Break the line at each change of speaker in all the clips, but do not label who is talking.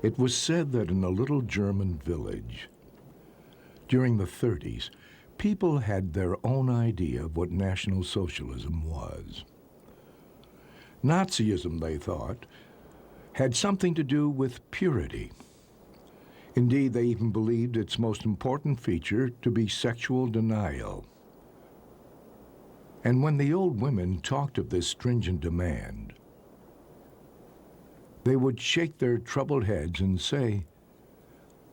It was said that in a little German village, during the 30s, people had their own idea of what National Socialism was. Nazism, they thought, had something to do with purity. Indeed, they even believed its most important feature to be sexual denial. And when the old women talked of this stringent demand, they would shake their troubled heads and say,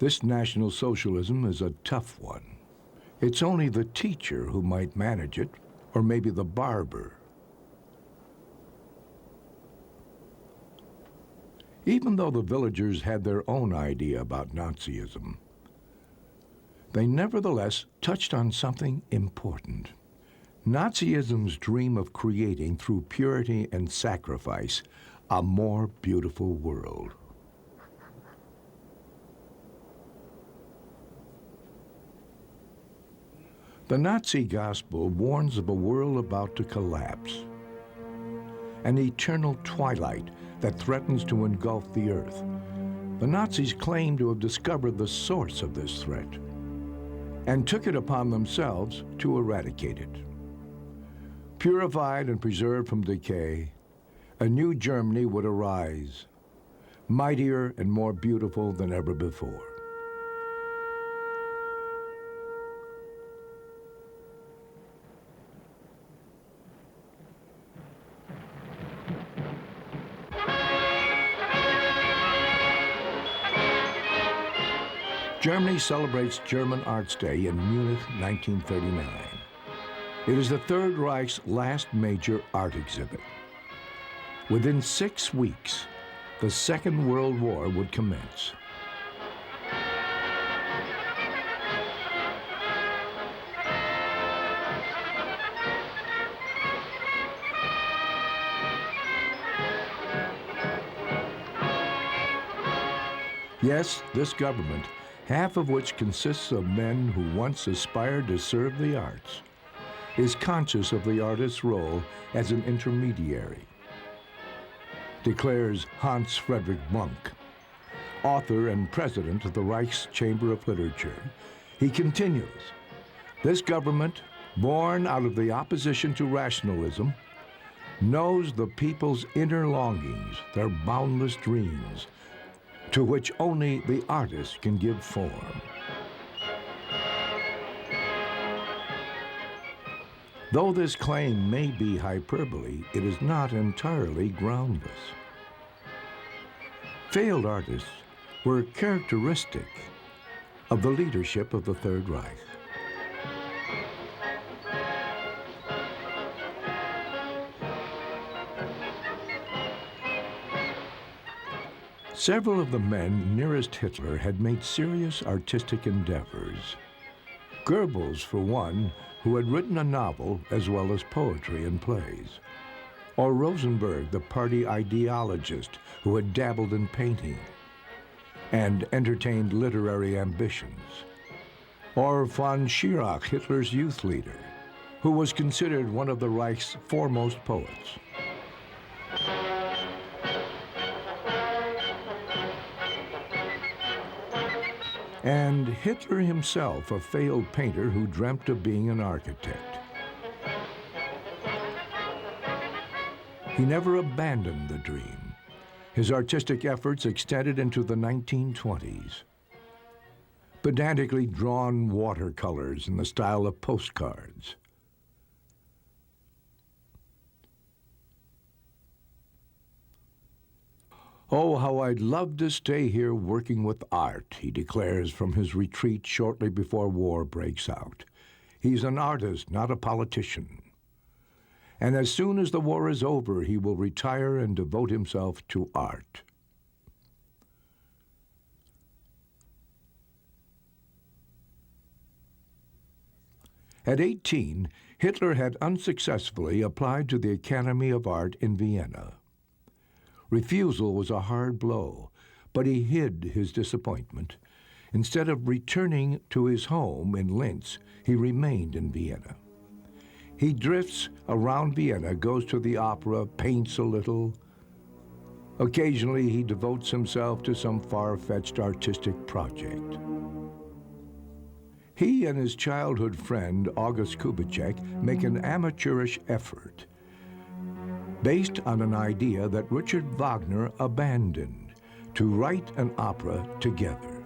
"This National Socialism is a tough one. It's only the teacher who might manage it, or maybe the barber." Even though the villagers had their own idea about Nazism, they nevertheless touched on something important. Nazism's dream of creating, through purity and sacrifice, a more beautiful world. The Nazi gospel warns of a world about to collapse, an eternal twilight that threatens to engulf the earth. The Nazis claim to have discovered the source of this threat and took it upon themselves to eradicate it. Purified and preserved from decay, a new Germany would arise, mightier and more beautiful than ever before. Germany celebrates German Arts Day in Munich, 1939. It is the Third Reich's last major art exhibit. Within 6 weeks, the Second World War would commence. Yes, this government, half of which consists of men who once aspired to serve the arts, is conscious of the artist's role as an intermediary, declares Hans Friedrich Munk, author and president of the Reich's Chamber of Literature. He continues, "This government, born out of the opposition to rationalism, knows the people's inner longings, their boundless dreams, to which only the artist can give form." Though this claim may be hyperbole, it is not entirely groundless. Failed artists were characteristic of the leadership of the Third Reich. Several of the men nearest Hitler had made serious artistic endeavors. Goebbels, for one, who had written a novel as well as poetry and plays. Or Rosenberg, the party ideologist who had dabbled in painting and entertained literary ambitions. Or von Schirach, Hitler's youth leader, who was considered one of the Reich's foremost poets. And Hitler himself, a failed painter who dreamt of being an architect. He never abandoned the dream. His artistic efforts extended into the 1920s. Pedantically drawn watercolors in the style of postcards. "Oh, how I'd love to stay here working with art," he declares from his retreat shortly before war breaks out. He's an artist, not a politician. And as soon as the war is over, he will retire and devote himself to art. At 18, Hitler had unsuccessfully applied to the Academy of Art in Vienna. Refusal was a hard blow, but he hid his disappointment. Instead of returning to his home in Linz, he remained in Vienna. He drifts around Vienna, goes to the opera, paints a little, Occasionally, he devotes himself to some far-fetched artistic project. He and his childhood friend, August Kubitschek, make an amateurish effort based on an idea that Richard Wagner abandoned, to write an opera together.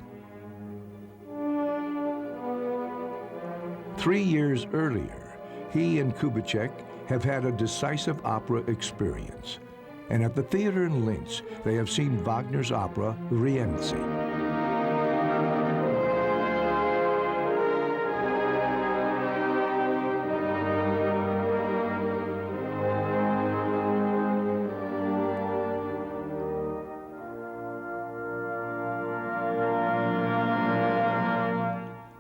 3 years earlier, he and Kubitschek have had a decisive opera experience, and at the theater in Linz, they have seen Wagner's opera Rienzi.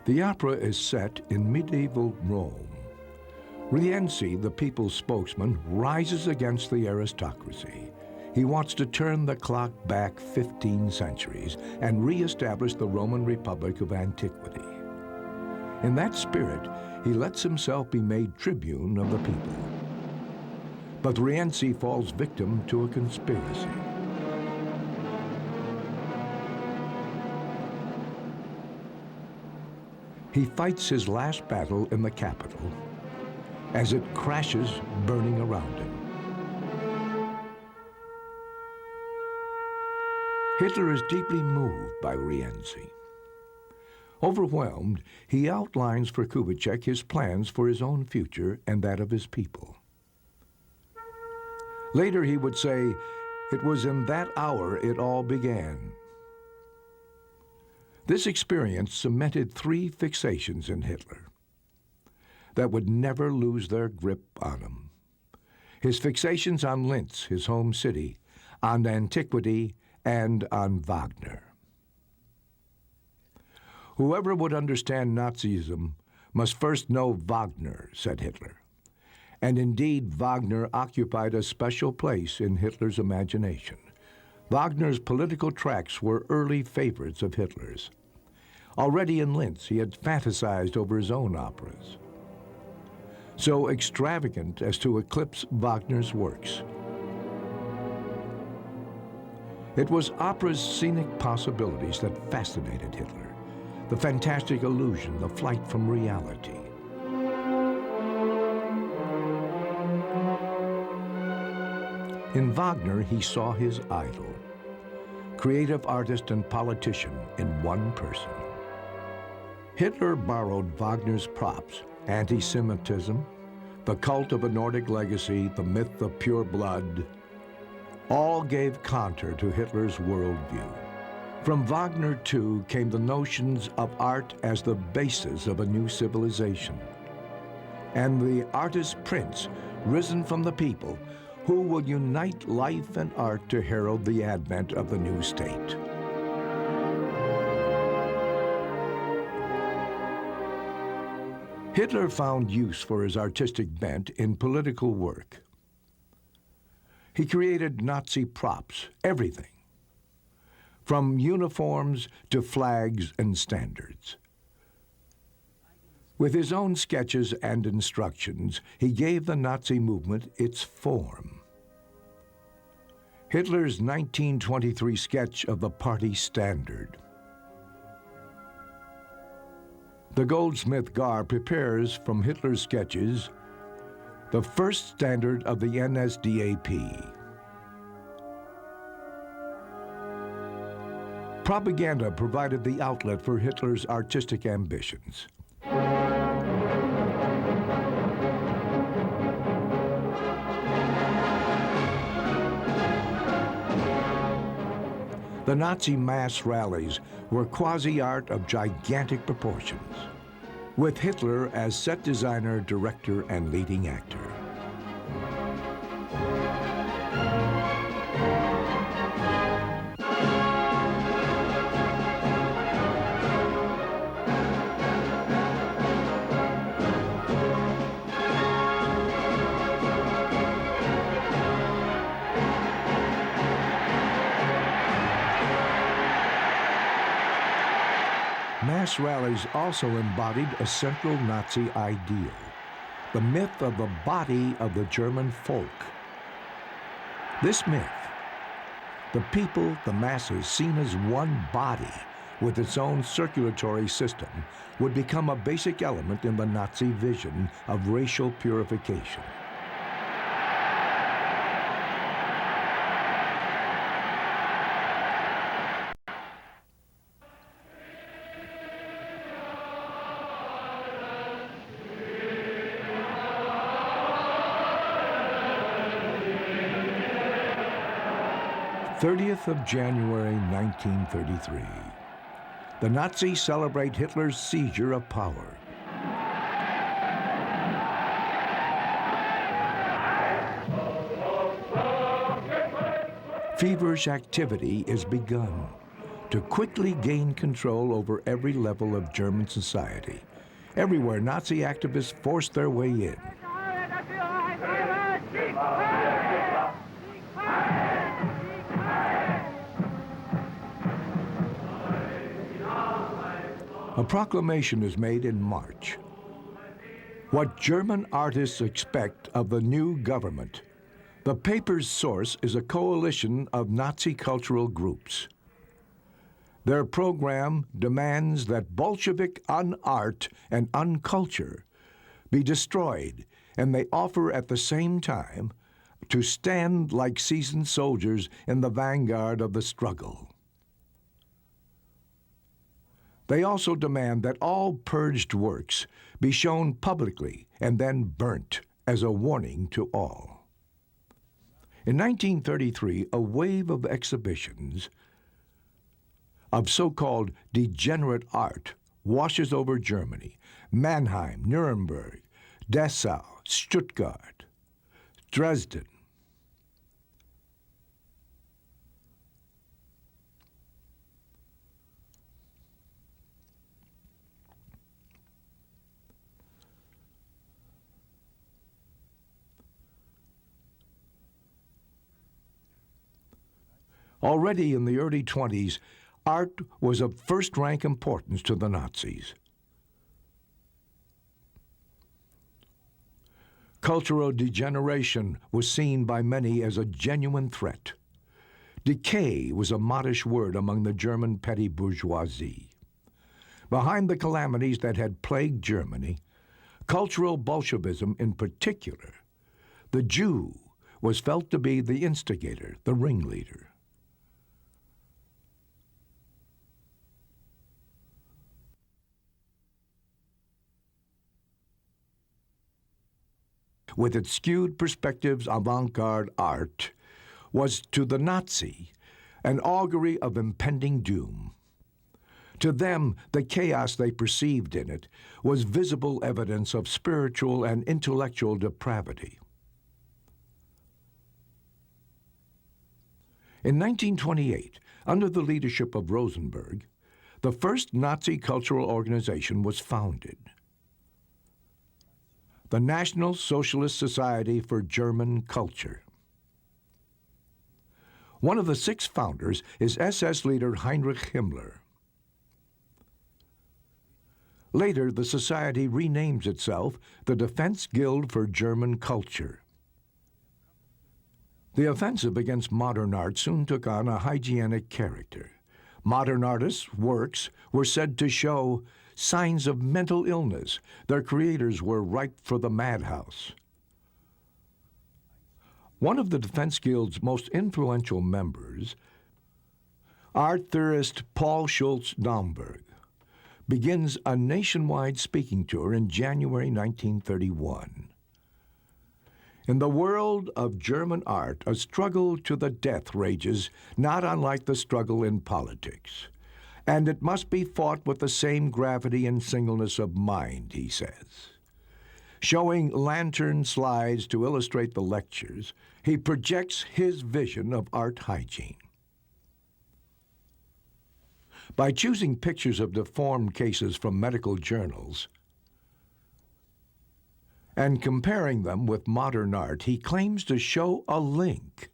The opera is set in medieval Rome. Rienzi, the people's spokesman, rises against the aristocracy. He wants to turn the clock back 15 centuries and re-establish the Roman Republic of antiquity. In that spirit, he lets himself be made tribune of the people. But Rienzi falls victim to a conspiracy. He fights his last battle in the capital as it crashes, burning around him. Hitler is deeply moved by Rienzi. Overwhelmed, he outlines for Kubitschek his plans for his own future and that of his people. Later he would say, "It was in that hour it all began." This experience cemented 3 fixations in Hitler that would never lose their grip on him. His fixations on Linz, his home city, on antiquity, and on Wagner. "Whoever would understand Nazism must first know Wagner," said Hitler. And indeed, Wagner occupied a special place in Hitler's imagination. Wagner's political tracks were early favorites of Hitler's. Already in Linz, he had fantasized over his own operas, so extravagant as to eclipse Wagner's works. It was opera's scenic possibilities that fascinated Hitler, the fantastic illusion, the flight from reality. In Wagner, he saw his idol, creative artist and politician in one person. Hitler borrowed Wagner's props, anti-Semitism, the cult of a Nordic legacy, the myth of pure blood, all gave contour to Hitler's worldview. From Wagner, too, came the notions of art as the basis of a new civilization, and the artist prince, risen from the people, who would unite life and art to herald the advent of the new state. Hitler found use for his artistic bent in political work. He created Nazi props, everything, from uniforms to flags and standards. With his own sketches and instructions, he gave the Nazi movement its form. Hitler's 1923 sketch of the party standard. The goldsmith Gar prepares from Hitler's sketches the first standard of the NSDAP. Propaganda provided the outlet for Hitler's artistic ambitions. The Nazi mass rallies were quasi-art of gigantic proportions, with Hitler as set designer, director, and leading actor. Mass rallies also embodied a central Nazi ideal, the myth of the body of the German folk. This myth, the people, the masses, seen as one body with its own circulatory system, would become a basic element in the Nazi vision of racial purification. January 30th, 1933. The Nazis celebrate Hitler's seizure of power. Feverish activity is begun to quickly gain control over every level of German society. Everywhere, Nazi activists force their way in. A proclamation is made in March. What German artists expect of the new government. The paper's source is a coalition of Nazi cultural groups. Their program demands that Bolshevik un-art and un-culture be destroyed, and they offer at the same time to stand like seasoned soldiers in the vanguard of the struggle. They also demand that all purged works be shown publicly and then burnt as a warning to all. In 1933, a wave of exhibitions of so-called degenerate art washes over Germany. Mannheim, Nuremberg, Dessau, Stuttgart, Dresden. Already in the early 20s, art was of first-rank importance to the Nazis. Cultural degeneration was seen by many as a genuine threat. Decay was a modish word among the German petty bourgeoisie. Behind the calamities that had plagued Germany, cultural Bolshevism in particular, the Jew was felt to be the instigator, the ringleader. With its skewed perspectives, avant-garde art was to the Nazi an augury of impending doom. To them, the chaos they perceived in it was visible evidence of spiritual and intellectual depravity. In 1928, under the leadership of Rosenberg, the first Nazi cultural organization was founded. The National Socialist Society for German Culture. One of the 6 founders is SS leader Heinrich Himmler. Later, the society renames itself the Defense Guild for German Culture. The offensive against modern art soon took on a hygienic character. Modern artists' works were said to show signs of mental illness. Their creators were ripe for the madhouse. One of the Defense Guild's most influential members, art theorist Paul Schultz-Domberg, begins a nationwide speaking tour in January 1931. In the world of German art, a struggle to the death rages, not unlike the struggle in politics. And it must be fought with the same gravity and singleness of mind, he says. Showing lantern slides to illustrate the lectures, he projects his vision of art hygiene. By choosing pictures of deformed cases from medical journals and comparing them with modern art, he claims to show a link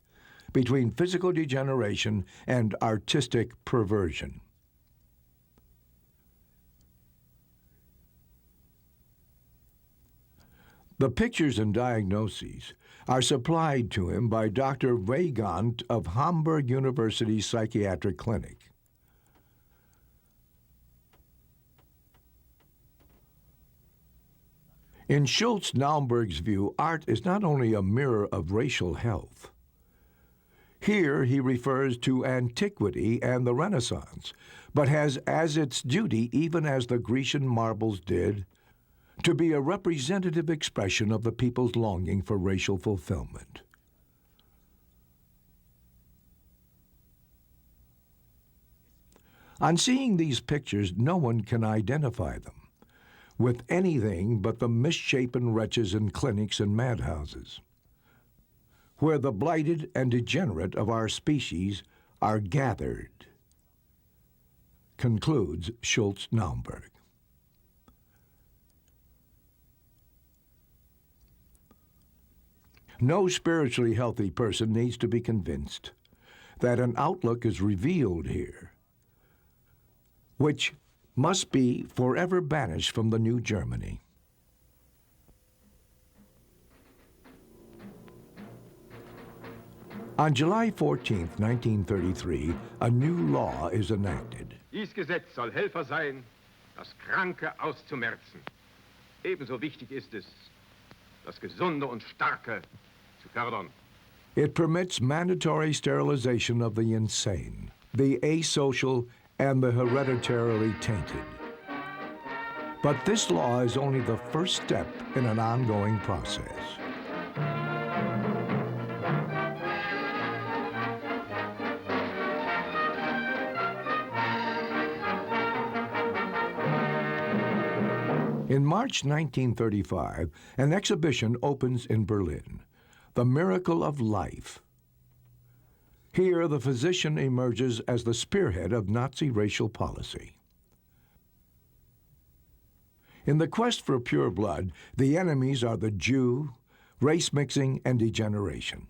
between physical degeneration and artistic perversion. The pictures and diagnoses are supplied to him by Dr. Weigand of Hamburg University Psychiatric Clinic. In Schultz-Naumburg's view, art is not only a mirror of racial health. Here he refers to antiquity and the Renaissance, but has as its duty, even as the Grecian marbles did, to be a representative expression of the people's longing for racial fulfillment. On seeing these pictures, no one can identify them with anything but the misshapen wretches in clinics and madhouses, where the blighted and degenerate of our species are gathered, concludes Schultz-Naumburg. No spiritually healthy person needs to be convinced that an outlook is revealed here which must be forever banished from the new Germany. On July 14, 1933, a new law is enacted.
Dies Gesetz soll Helfer sein, das Kranke auszumerzen. Ebenso wichtig ist es, das Gesunde und Starke zu fördern.
It permits mandatory sterilization of the insane, the asocial, and the hereditarily tainted. But this law is only the first step in an ongoing process. In March 1935, an exhibition opens in Berlin, The Miracle of Life. Here, the physician emerges as the spearhead of Nazi racial policy. In the quest for pure blood, the enemies are the Jew, race mixing, and degeneration.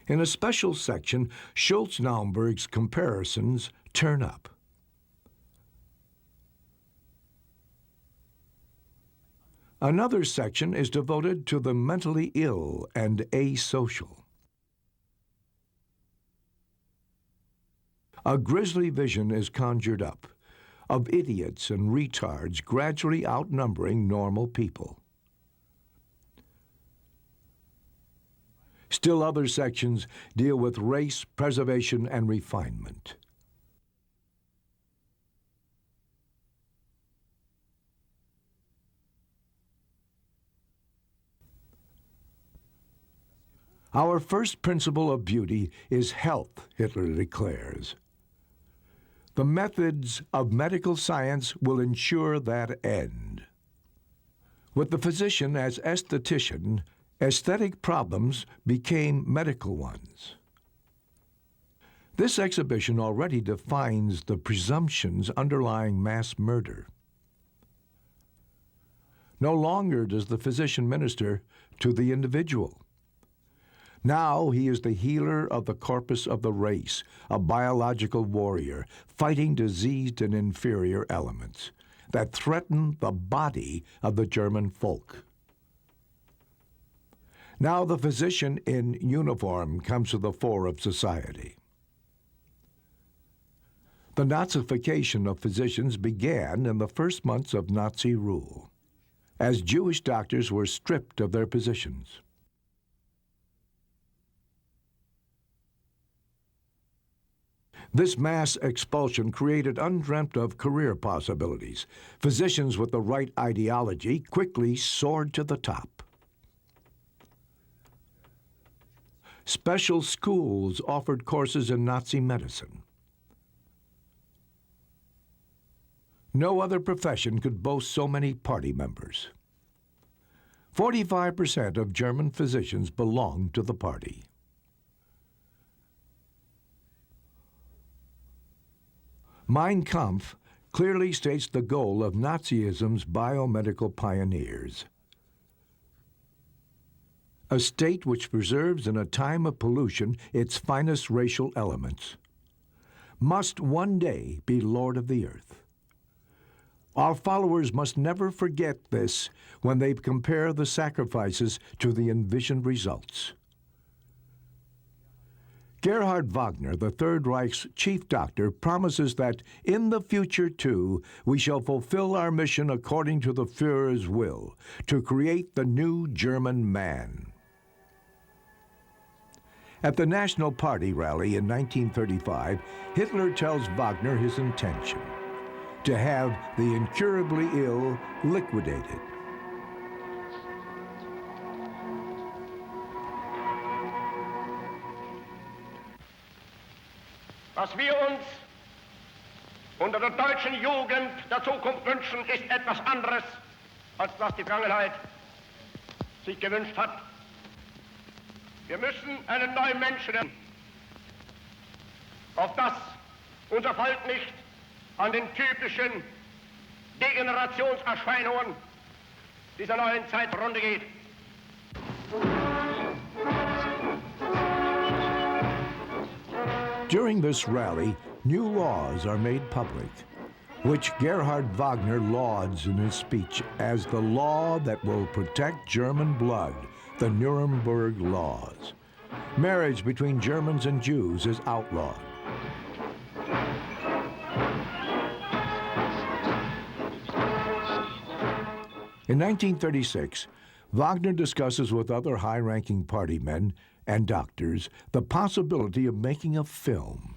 In a special section, Schultz-Naumburg's comparisons turn up. Another section is devoted to the mentally ill and asocial. A grisly vision is conjured up of idiots and retards gradually outnumbering normal people. Still other sections deal with race, preservation, and refinement. Our first principle of beauty is health, Hitler declares. The methods of medical science will ensure that end. With the physician as aesthetician, aesthetic problems became medical ones. This exhibition already defines the presumptions underlying mass murder. No longer does the physician minister to the individual. Now he is the healer of the corpus of the race, a biological warrior, fighting diseased and inferior elements that threaten the body of the German folk. Now the physician in uniform comes to the fore of society. The Nazification of physicians began in the first months of Nazi rule, as Jewish doctors were stripped of their positions. This mass expulsion created undreamt-of career possibilities. Physicians with the right ideology quickly soared to the top. Special schools offered courses in Nazi medicine. No other profession could boast so many party members. 45% of German physicians belonged to the party. Mein Kampf clearly states the goal of Nazism's biomedical pioneers. A state which preserves in a time of pollution its finest racial elements must one day be Lord of the earth. Our followers must never forget this when they compare the sacrifices to the envisioned results. Gerhard Wagner, the Third Reich's chief doctor, promises that in the future, too, we shall fulfill our mission according to the Führer's will, to create the new German man. At the National Party rally in 1935, Hitler tells Wagner his intention: to have the incurably ill liquidated.
Was wir uns unter der deutschen Jugend der Zukunft wünschen, ist etwas anderes, als was die Vergangenheit sich gewünscht hat. Wir müssen einen neuen Menschen, auf das unser Volk nicht an den typischen Degenerationserscheinungen dieser neuen Zeit zugrunde geht.
During this rally, new laws are made public, which Gerhard Wagner lauds in his speech as the law that will protect German blood, the Nuremberg Laws. Marriage between Germans and Jews is outlawed. In 1936, Wagner discusses with other high-ranking party men and doctors the possibility of making a film.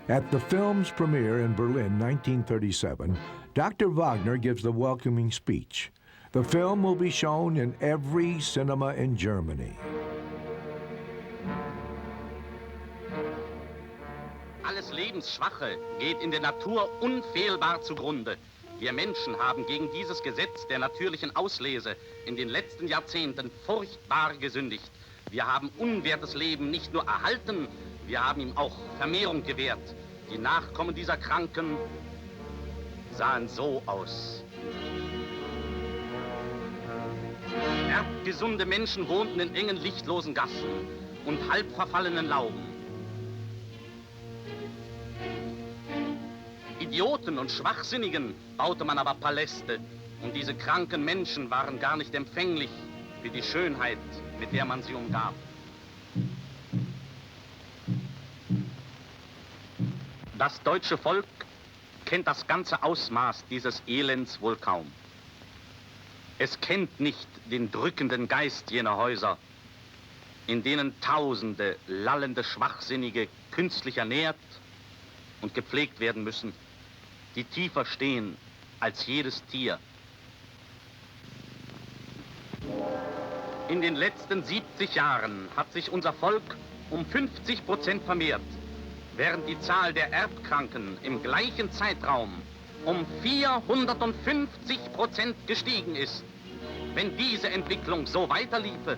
At the film's premiere in Berlin, 1937, Dr. Wagner gives the welcoming speech. The film will be shown in every cinema in Germany.
Alles Lebensschwache geht in der Natur unfehlbar zugrunde. Wir Menschen haben gegen dieses Gesetz der natürlichen Auslese in den letzten Jahrzehnten furchtbar gesündigt. Wir haben unwertes Leben nicht nur erhalten, wir haben ihm auch Vermehrung gewährt. Die Nachkommen dieser Kranken sahen so aus. Erbgesunde Menschen wohnten in engen, lichtlosen Gassen und halb verfallenen Lauben. Idioten und Schwachsinnigen baute man aber Paläste, und diese kranken Menschen waren gar nicht empfänglich für die Schönheit, mit der man sie umgab. Das deutsche Volk kennt das ganze Ausmaß dieses Elends wohl kaum. Es kennt nicht den drückenden Geist jener Häuser, in denen Tausende lallende Schwachsinnige künstlich ernährt und gepflegt werden müssen, die tiefer stehen als jedes Tier. In den letzten 70 Jahren hat sich unser Volk um 50% vermehrt, während die Zahl der Erbkranken im gleichen Zeitraum um 450% gestiegen ist. Wenn diese Entwicklung so weiterliefe,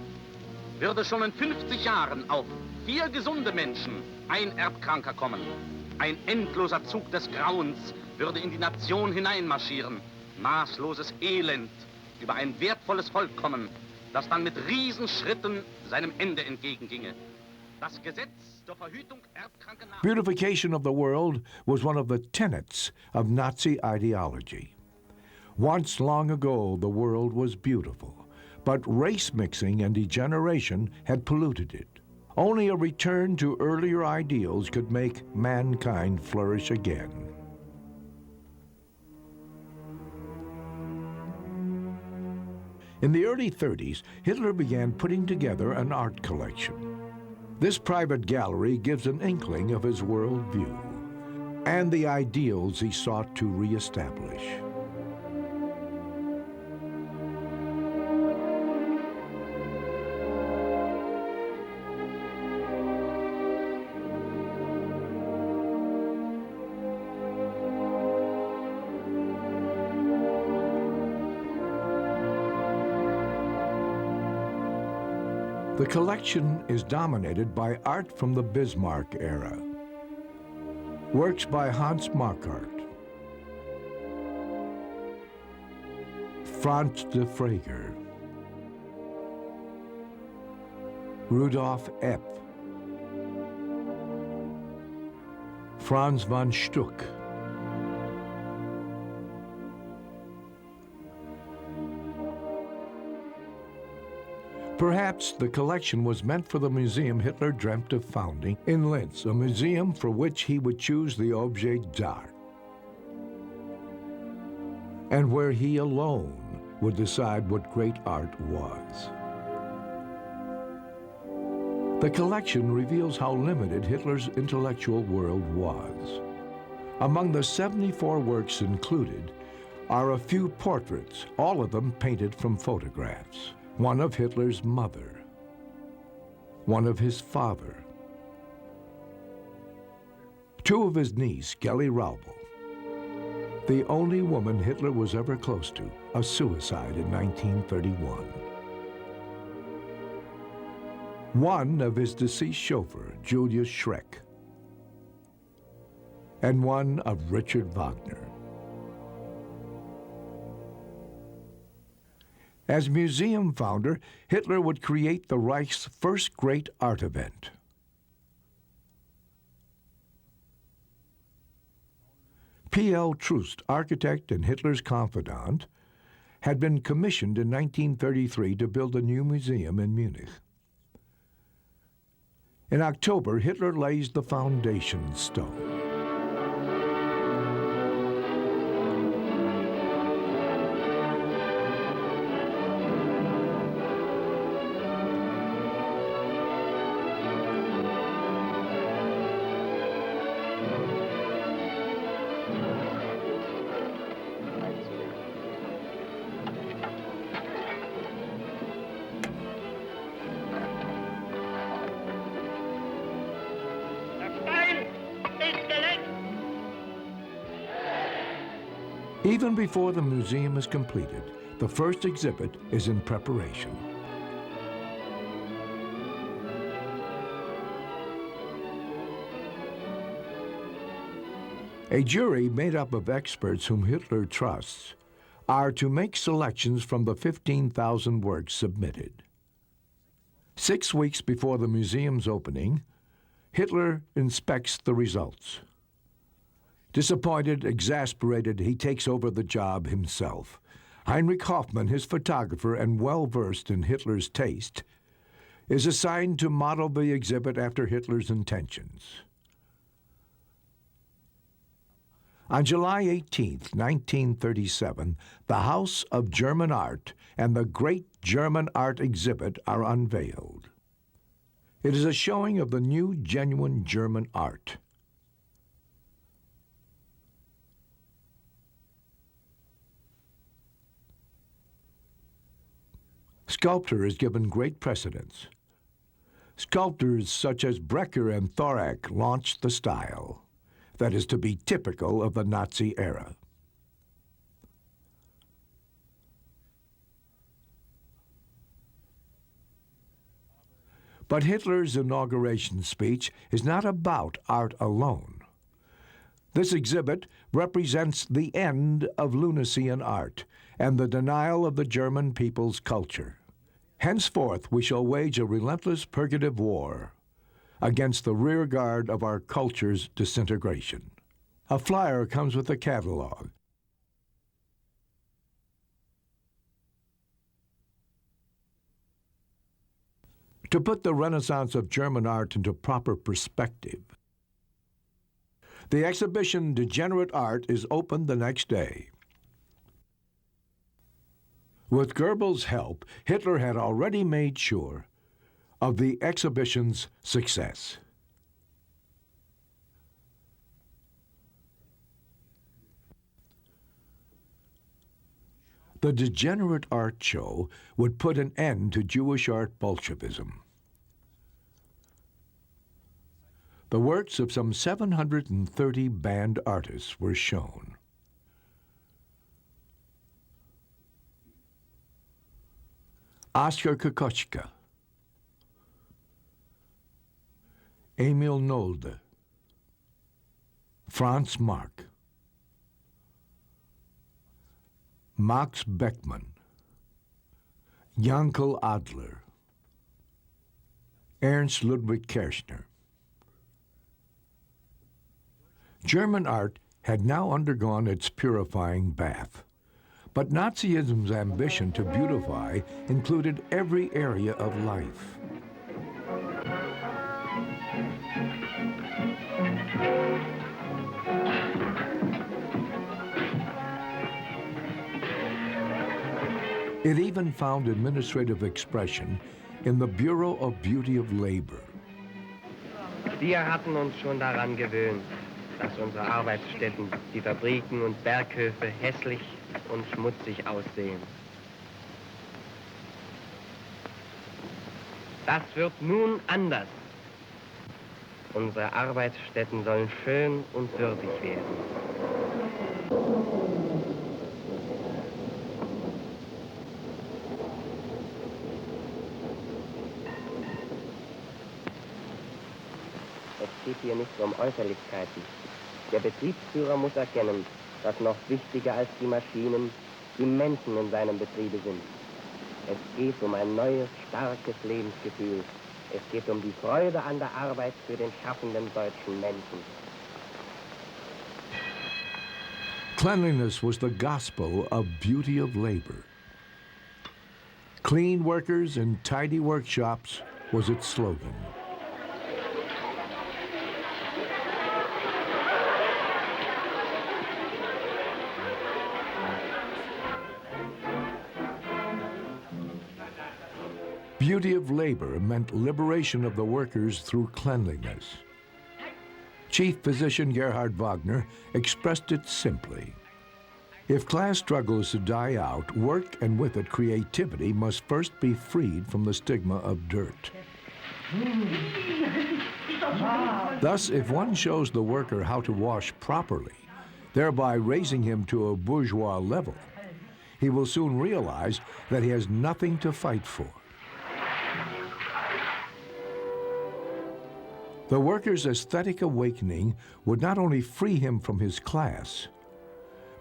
würde schon in 50 Jahren auf 4 gesunde Menschen ein Erbkranker kommen. Ein endloser Zug des Grauens würde in die Nation hineinmarschieren. Maßloses Elend über ein wertvolles Volk kommen, das dann mit Riesenschritten seinem Ende entgeginginge. Das Gesetz zur Verhütung erbkranker Nachkommen.
Beautification of the world was one of the tenets of Nazi ideology. Once long ago, the world was beautiful, but race mixing and degeneration had polluted it. Only a return to earlier ideals could make mankind flourish again. In the early 30s, Hitler began putting together an art collection. This private gallery gives an inkling of his worldview and the ideals he sought to reestablish. The collection is dominated by art from the Bismarck era. Works by Hans Markart. Franz de Frager, Rudolf Epp, Franz von Stuck, perhaps the collection was meant for the museum Hitler dreamt of founding in Linz, a museum for which he would choose the objet d'art, and where he alone would decide what great art was. The collection reveals how limited Hitler's intellectual world was. Among the 74 works included are a few portraits, all of them painted from photographs. One of Hitler's mother, one of his father, two of his niece, Gelly Raubel, the only woman Hitler was ever close to, a suicide in 1931. One of his deceased chauffeur, Julius Schreck, and one of Richard Wagner. As museum founder, Hitler would create the Reich's first great art event. P.L. Troost, architect and Hitler's confidant, had been commissioned in 1933 to build a new museum in Munich. In October, Hitler lays the foundation stone. Even before the museum is completed, the first exhibit is in preparation. A jury made up of experts whom Hitler trusts are to make selections from the 15,000 works submitted. 6 weeks before the museum's opening, Hitler inspects the results. Disappointed, exasperated, he takes over the job himself. Heinrich Hoffmann, his photographer and well-versed in Hitler's taste, is assigned to model the exhibit after Hitler's intentions. On July 18, 1937, the House of German Art and the Great German Art Exhibit are unveiled. It is a showing of the new genuine German art. Sculpture is given great precedence. Sculptors such as Brecher and Thorak launched the style that is to be typical of the Nazi era. But Hitler's inauguration speech is not about art alone. This exhibit represents the end of lunacy in art and the denial of the German people's culture. Henceforth, we shall wage a relentless purgative war against the rearguard of our culture's disintegration. A flyer comes with a catalog. To put the renaissance of German art into proper perspective, the exhibition Degenerate Art is opened the next day. With Goebbels' help, Hitler had already made sure of the exhibition's success. The Degenerate Art Show would put an end to Jewish art Bolshevism. The works of some 730 banned artists were shown. Oskar Kokoschka, Emil Nolde, Franz Marc, Max Beckmann, Yankel Adler, Ernst Ludwig Kirchner. German art had now undergone its purifying bath, but Nazism's ambition to beautify included every area of life. It even found administrative expression in the Bureau of Beauty of Labor.
Wir hatten uns schon daran gewöhnt, dass unsere Arbeitsstätten, die Fabriken und Berghöfe hässlich und schmutzig aussehen. Das wird nun anders. Unsere Arbeitsstätten sollen schön und würdig werden. Es geht hier nicht um Äußerlichkeiten. Der Betriebsführer muss erkennen, dass noch wichtiger als die Maschinen die Menschen in seinem Betriebe sind. Es geht um ein neues, starkes Lebensgefühl. Es geht um die Freude an der Arbeit für den schaffenden deutschen Menschen.
Cleanliness was the gospel of beauty of labor. Clean workers in tidy workshops was its slogan. Beauty of labor meant liberation of the workers through cleanliness. Chief physician Gerhard Wagner expressed it simply. If class struggle is to die out, work and with it creativity must first be freed from the stigma of dirt. Thus, if one shows the worker how to wash properly, thereby raising him to a bourgeois level, he will soon realize that he has nothing to fight for. The worker's aesthetic awakening would not only free him from his class,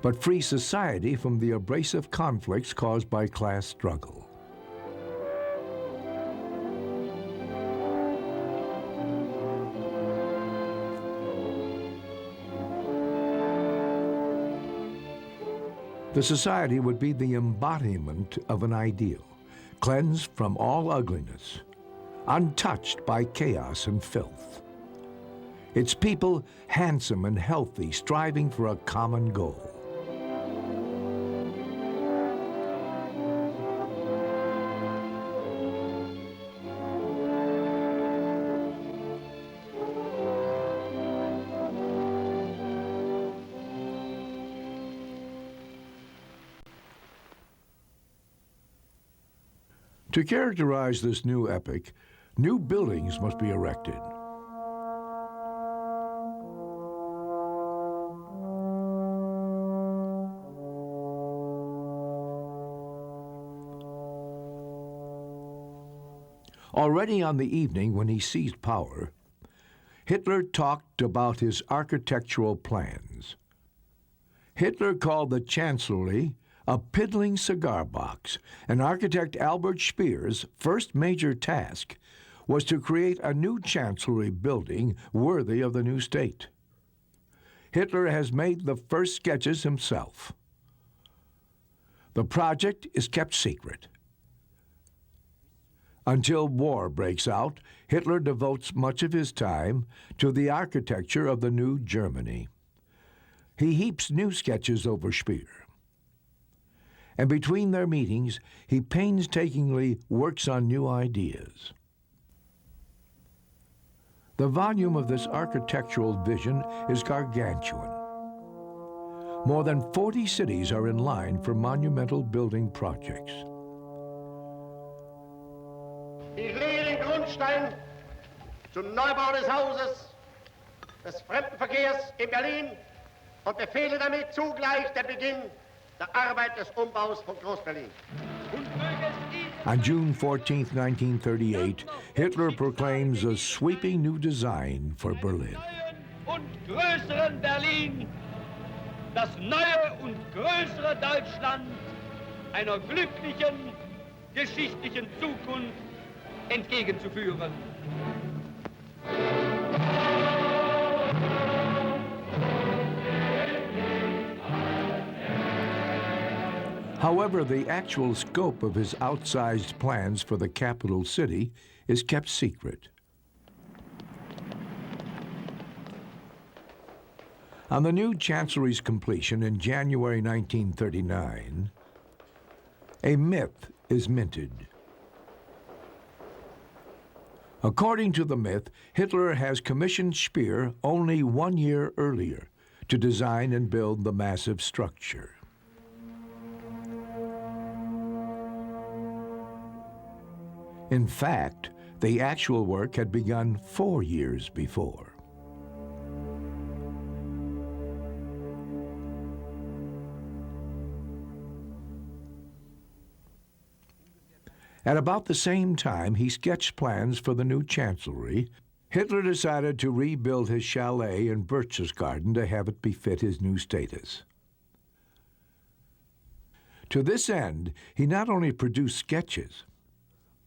but free society from the abrasive conflicts caused by class struggle. The society would be the embodiment of an ideal, cleansed from all ugliness, untouched by chaos and filth. Its people handsome and healthy, striving for a common goal. To characterize this new epic, new buildings must be erected. Already on the evening when he seized power, Hitler talked about his architectural plans. Hitler called the Chancellery a piddling cigar box, and architect Albert Speer's first major task was to create a new chancellery building worthy of the new state. Hitler has made the first sketches himself. The project is kept secret. Until war breaks out, Hitler devotes much of his time to the architecture of the new Germany. He heaps new sketches over Speer. And between their meetings, he painstakingly works on new ideas. The volume of this architectural vision is gargantuan. More than 40 cities are in line for monumental building projects.
Ich lege den Grundstein zum Neubau des Hauses, des Fremdenverkehrs in Berlin und befehle damit zugleich den Beginn der Arbeit des Umbaus von Groß-Berlin.
On June 14, 1938, Hitler proclaims a sweeping new design for Berlin.
Und größeren Berlin, das neue und größere Deutschland einer glücklichen geschichtlichen Zukunft entgegenzuführen.
However, the actual scope of his outsized plans for the capital city is kept secret. On the new chancellery's completion in January 1939, a myth is minted. According to the myth, Hitler has commissioned Speer only 1 year earlier to design and build the massive structure. In fact, the actual work had begun 4 years before. At about the same time he sketched plans for the new chancellery, Hitler decided to rebuild his chalet in Berchtesgaden to have it befit his new status. To this end, he not only produced sketches,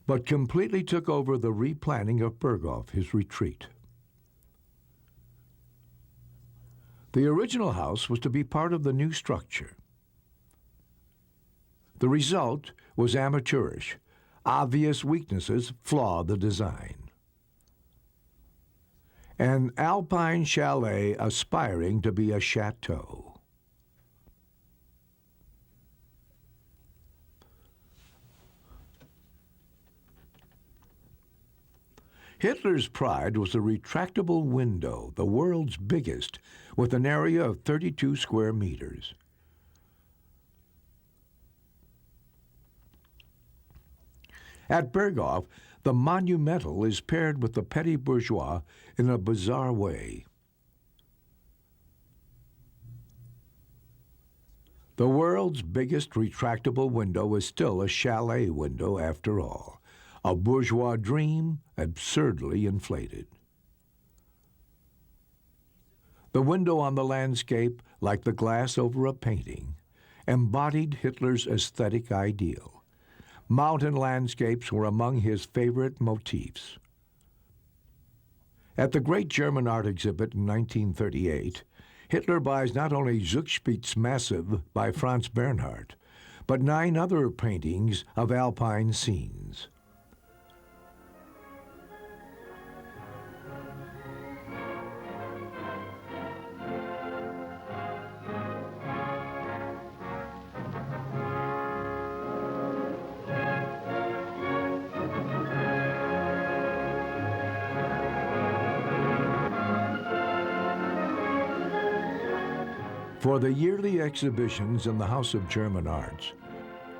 but completely took over the replanning of Berghof, his retreat. The original house was to be part of the new structure. The result was amateurish. Obvious weaknesses flaw the design. An alpine chalet aspiring to be a chateau. Hitler's pride was a retractable window, the world's biggest, with an area of 32 square meters. At Berghof, the monumental is paired with the petty bourgeois in a bizarre way. The world's biggest retractable window is still a chalet window after all, a bourgeois dream absurdly inflated. The window on the landscape, like the glass over a painting, embodied Hitler's aesthetic ideal. Mountain landscapes were among his favorite motifs. At the Great German Art Exhibit in 1938, Hitler buys not only Zugspitz Massive by Franz Bernhardt, but 9 other paintings of alpine scenes. For the yearly exhibitions in the House of German Arts,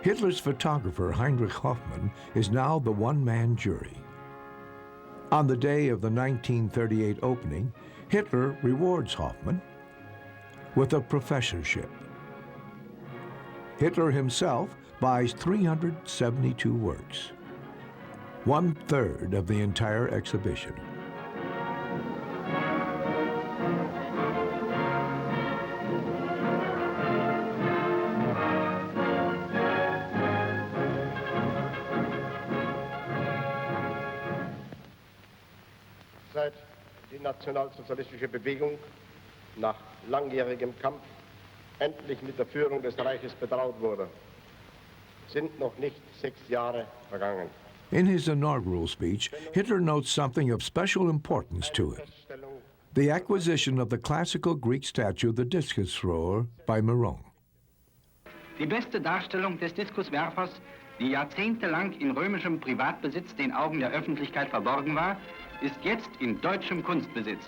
Hitler's photographer Heinrich Hoffmann is now the one-man jury. On the day of the 1938 opening, Hitler rewards Hoffmann with a professorship. Hitler himself buys 372 works, 1/3 of the entire exhibition.
Seit die nationalsozialistische Bewegung nach langjährigem Kampf endlich mit der Führung des Reiches betraut wurde, sind noch nicht 6 Jahre vergangen.
In his inaugural speech, Hitler notes something of special importance to it: the acquisition of the classical Greek statue, the discus thrower, by Miron.
Die beste Darstellung des Diskuswerfers, die jahrzehntelang in römischem Privatbesitz den Augen der Öffentlichkeit verborgen war, ist jetzt in deutschem Kunstbesitz.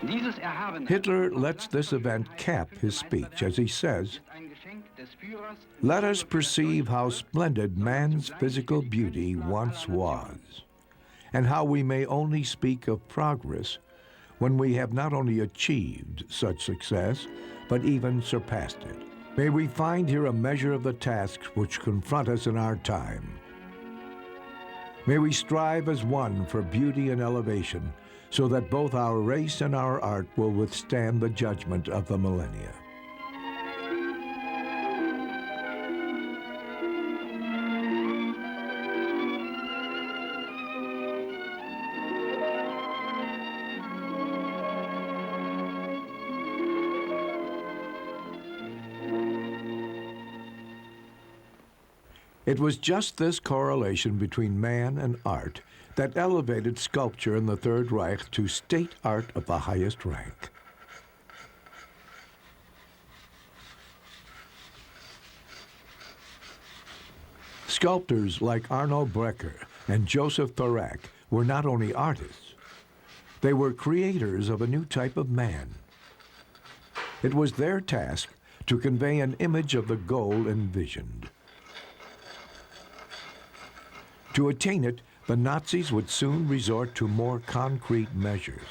Dieses erhabene
Hitler lets this event cap his speech as he says, "Let us perceive how splendid man's physical beauty once was, and how we may only speak of progress when we have not only achieved such success, but even surpassed it. May we find here a measure of the tasks which confront us in our time. May we strive as one for beauty and elevation, so that both our race and our art will withstand the judgment of the millennia." It was just this correlation between man and art that elevated sculpture in the Third Reich to state art of the highest rank. Sculptors like Arno Breker and Joseph Thorak were not only artists, they were creators of a new type of man. It was their task to convey an image of the goal envisioned. To attain it, the Nazis would soon resort to more concrete measures.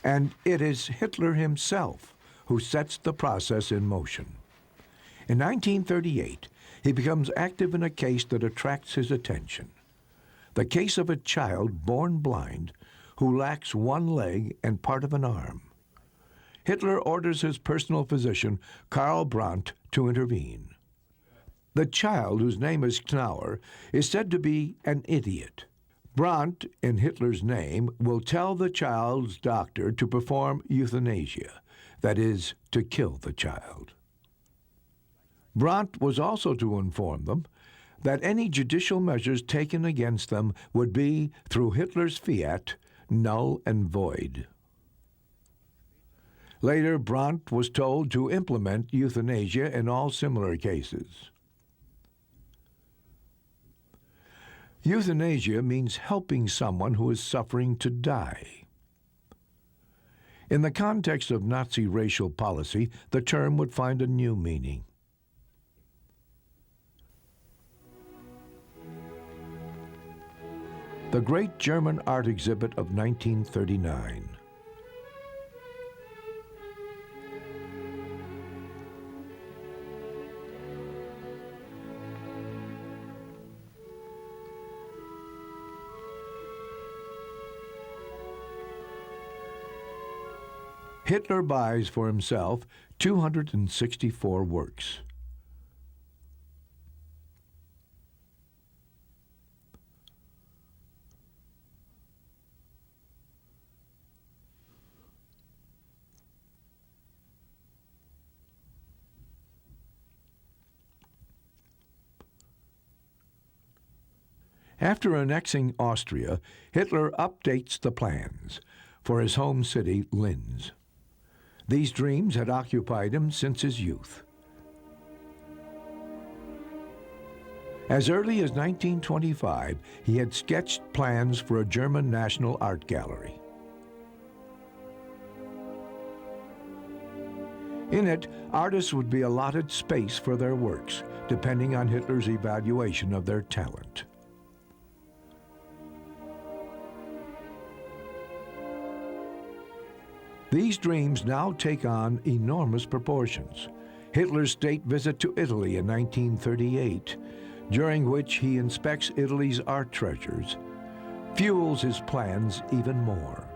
And it is Hitler himself who sets the process in motion. In 1938, he becomes active in a case that attracts his attention. The case of a child born blind who lacks one leg and part of an arm. Hitler orders his personal physician, Karl Brandt, to intervene. The child, whose name is Knauer, is said to be an idiot. Brandt, in Hitler's name, will tell the child's doctor to perform euthanasia, that is, to kill the child. Brandt was also to inform them that any judicial measures taken against them would be, through Hitler's fiat, null and void. Later, Brandt was told to implement euthanasia in all similar cases. Euthanasia means helping someone who is suffering to die. In the context of Nazi racial policy, the term would find a new meaning. The Great German Art Exhibit of 1939. Hitler buys for himself 264 works. After annexing Austria, Hitler updates the plans for his home city, Linz. These dreams had occupied him since his youth. As early as 1925, he had sketched plans for a German national art gallery. In it, artists would be allotted space for their works, depending on Hitler's evaluation of their talent. These dreams now take on enormous proportions. Hitler's state visit to Italy in 1938, during which he inspects Italy's art treasures, fuels his plans even more.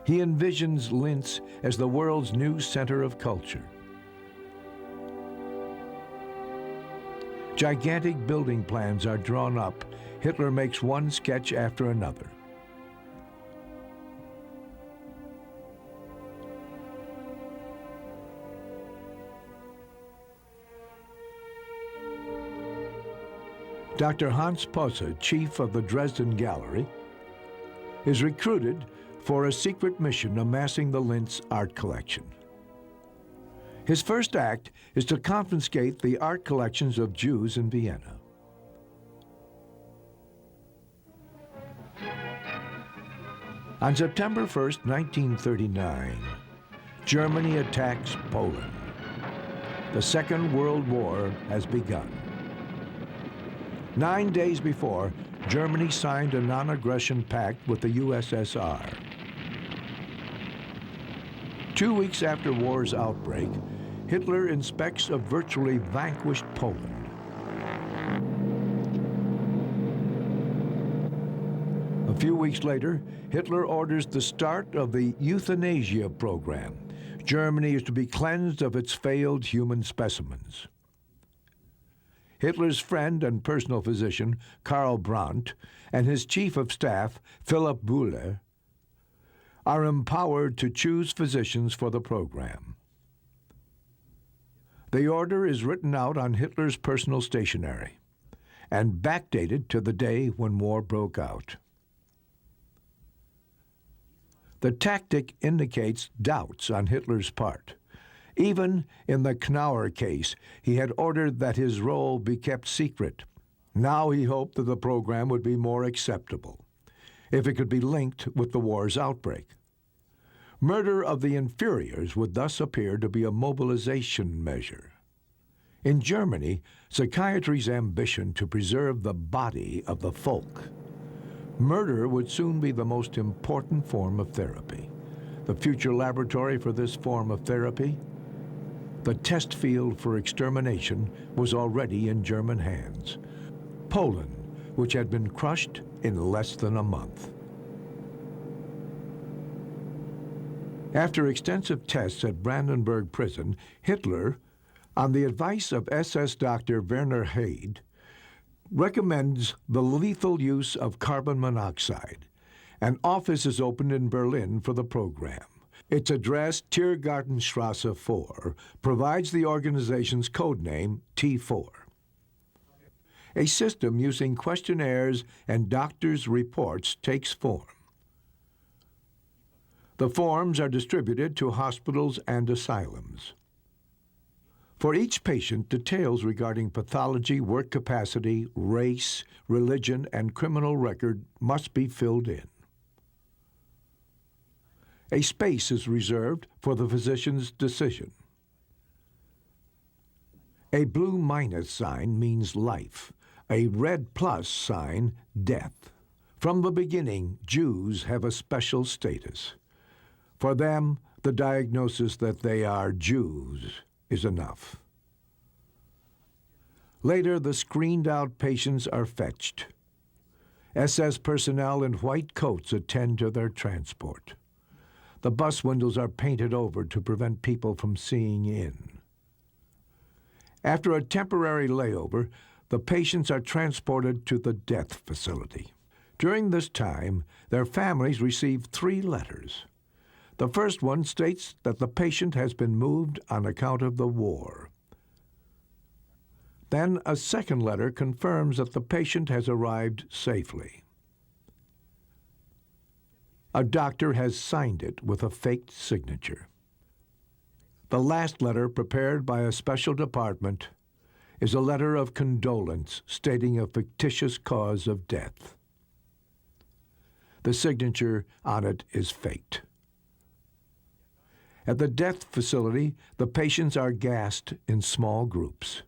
He envisions Linz as the world's new center of culture. Gigantic building plans are drawn up. Hitler makes one sketch after another. Dr. Hans Posse, chief of the Dresden Gallery, is recruited for a secret mission amassing the Linz art collection. His first act is to confiscate the art collections of Jews in Vienna. On September 1st, 1939, Germany attacks Poland. The Second World War has begun. 9 days before, Germany signed a non-aggression pact with the USSR. 2 weeks after war's outbreak, Hitler inspects a virtually vanquished Poland. A few weeks later, Hitler orders the start of the euthanasia program. Germany is to be cleansed of its failed human specimens. Hitler's friend and personal physician, Karl Brandt, and his chief of staff, Philipp Bühler, are empowered to choose physicians for the program. The order is written out on Hitler's personal stationery and backdated to the day when war broke out. The tactic indicates doubts on Hitler's part. Even in the Knauer case, he had ordered that his role be kept secret. Now he hoped that the program would be more acceptable if it could be linked with the war's outbreak. Murder of the inferiors would thus appear to be a mobilization measure. In Germany, psychiatry's ambition to preserve the body of the folk. Murder would soon be the most important form of therapy. The future laboratory for this form of therapy, the test field for extermination, was already in German hands. Poland, which had been crushed in less than a month. After extensive tests at Brandenburg prison, Hitler, on the advice of SS Dr. Werner Heyde, recommends the lethal use of carbon monoxide. An office is opened in Berlin for the program. Its address, Tiergartenstrasse 4, provides the organization's code name, T4. A system using questionnaires and doctors' reports takes form. The forms are distributed to hospitals and asylums. For each patient, details regarding pathology, work capacity, race, religion, and criminal record must be filled in. A space is reserved for the physician's decision. A blue minus sign means life. A red plus sign, death. From the beginning, Jews have a special status. For them, the diagnosis that they are Jews is enough. Later, the screened-out patients are fetched. SS personnel in white coats attend to their transport. The bus windows are painted over to prevent people from seeing in. After a temporary layover, the patients are transported to the death facility. During this time, their families receive 3 letters. The first one states that the patient has been moved on account of the war. Then a second letter confirms that the patient has arrived safely. A doctor has signed it with a faked signature. The last letter, prepared by a special department, is a letter of condolence stating a fictitious cause of death. The signature on it is faked. At the death facility, the patients are gassed in small groups.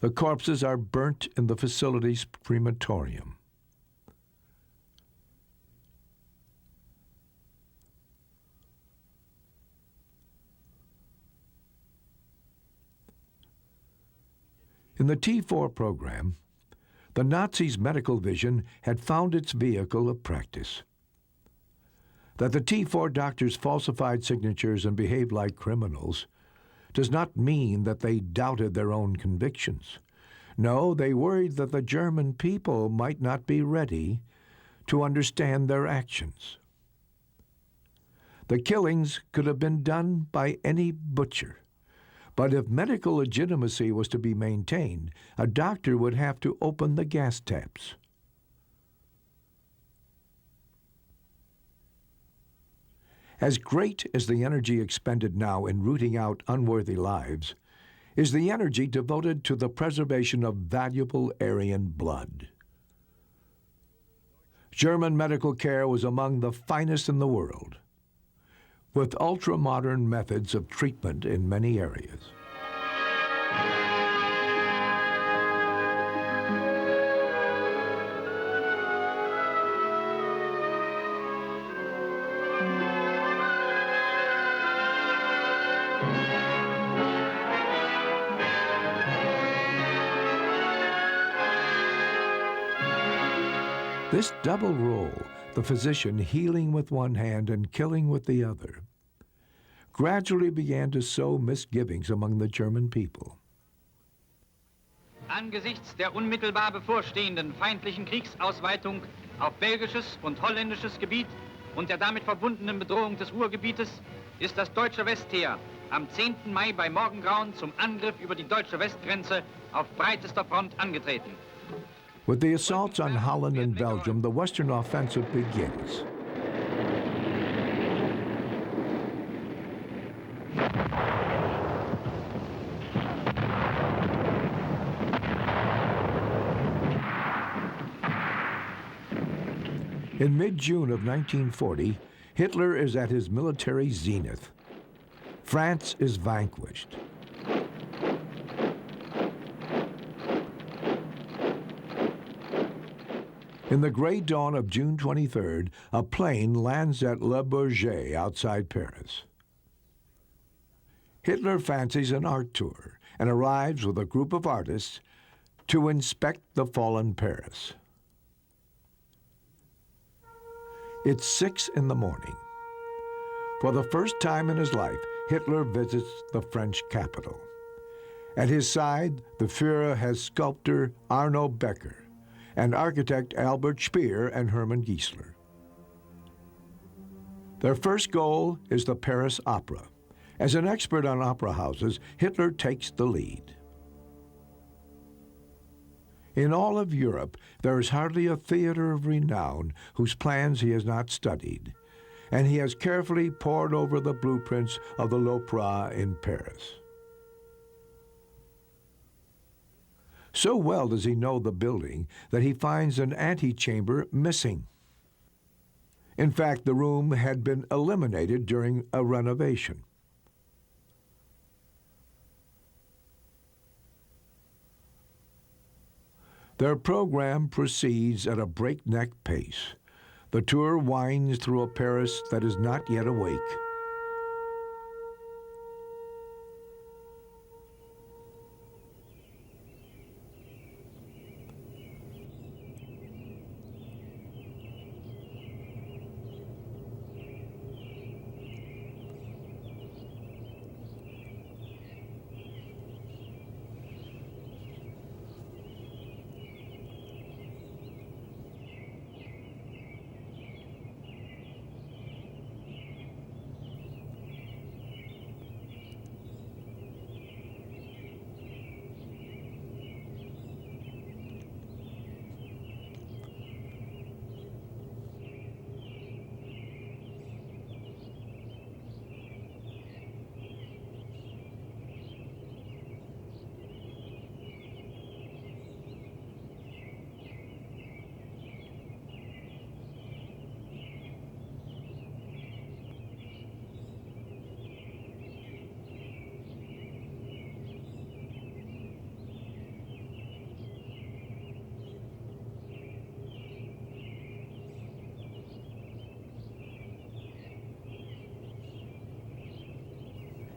The corpses are burnt in the facility's crematorium. In the T4 program, the Nazis' medical vision had found its vehicle of practice. That the T4 doctors falsified signatures and behaved like criminals does not mean that they doubted their own convictions. No, they worried that the German people might not be ready to understand their actions. The killings could have been done by any butcher, but if medical legitimacy was to be maintained, a doctor would have to open the gas taps. As great as the energy expended now in rooting out unworthy lives is the energy devoted to the preservation of valuable Aryan blood. German medical care was among the finest in the world, with ultra-modern methods of treatment in many areas. This double role, the physician healing with one hand and killing with the other, gradually began to sow misgivings among the German people.
Angesichts der unmittelbar bevorstehenden feindlichen Kriegsausweitung auf belgisches und holländisches Gebiet und der damit verbundenen Bedrohung des Ruhrgebietes ist das deutsche Westheer am 10. Mai bei Morgengrauen zum Angriff über die deutsche Westgrenze auf breitester Front angetreten.
With the assaults on Holland and Belgium, the Western offensive begins. In mid-June of 1940, Hitler is at his military zenith. France is vanquished. In the gray dawn of June 23rd, a plane lands at Le Bourget outside Paris. Hitler fancies an art tour and arrives with a group of artists to inspect the fallen Paris. It's 6 in the morning. For the first time in his life, Hitler visits the French capital. At his side, the Führer has sculptor Arno Becker and architect Albert Speer and Hermann Giesler. Their first goal is the Paris Opera. As an expert on opera houses, Hitler takes the lead. In all of Europe, there is hardly a theater of renown whose plans he has not studied, and he has carefully pored over the blueprints of the l'Opéra in Paris. So well does he know the building that he finds an antechamber missing. In fact, the room had been eliminated during a renovation. Their program proceeds at a breakneck pace. The tour winds through a Paris that is not yet awake.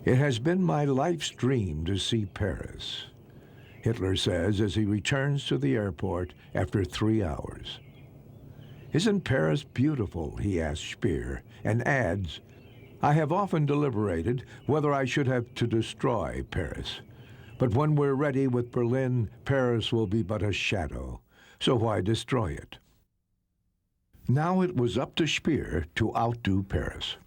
It has been my life's dream to see Paris, Hitler says as he returns to the airport after 3 hours. Isn't Paris beautiful, he asks Speer, and adds, I have often deliberated whether I should have to destroy Paris. But when we're ready with Berlin, Paris will be but a shadow, so why destroy it? Now it was up to Speer to outdo Paris.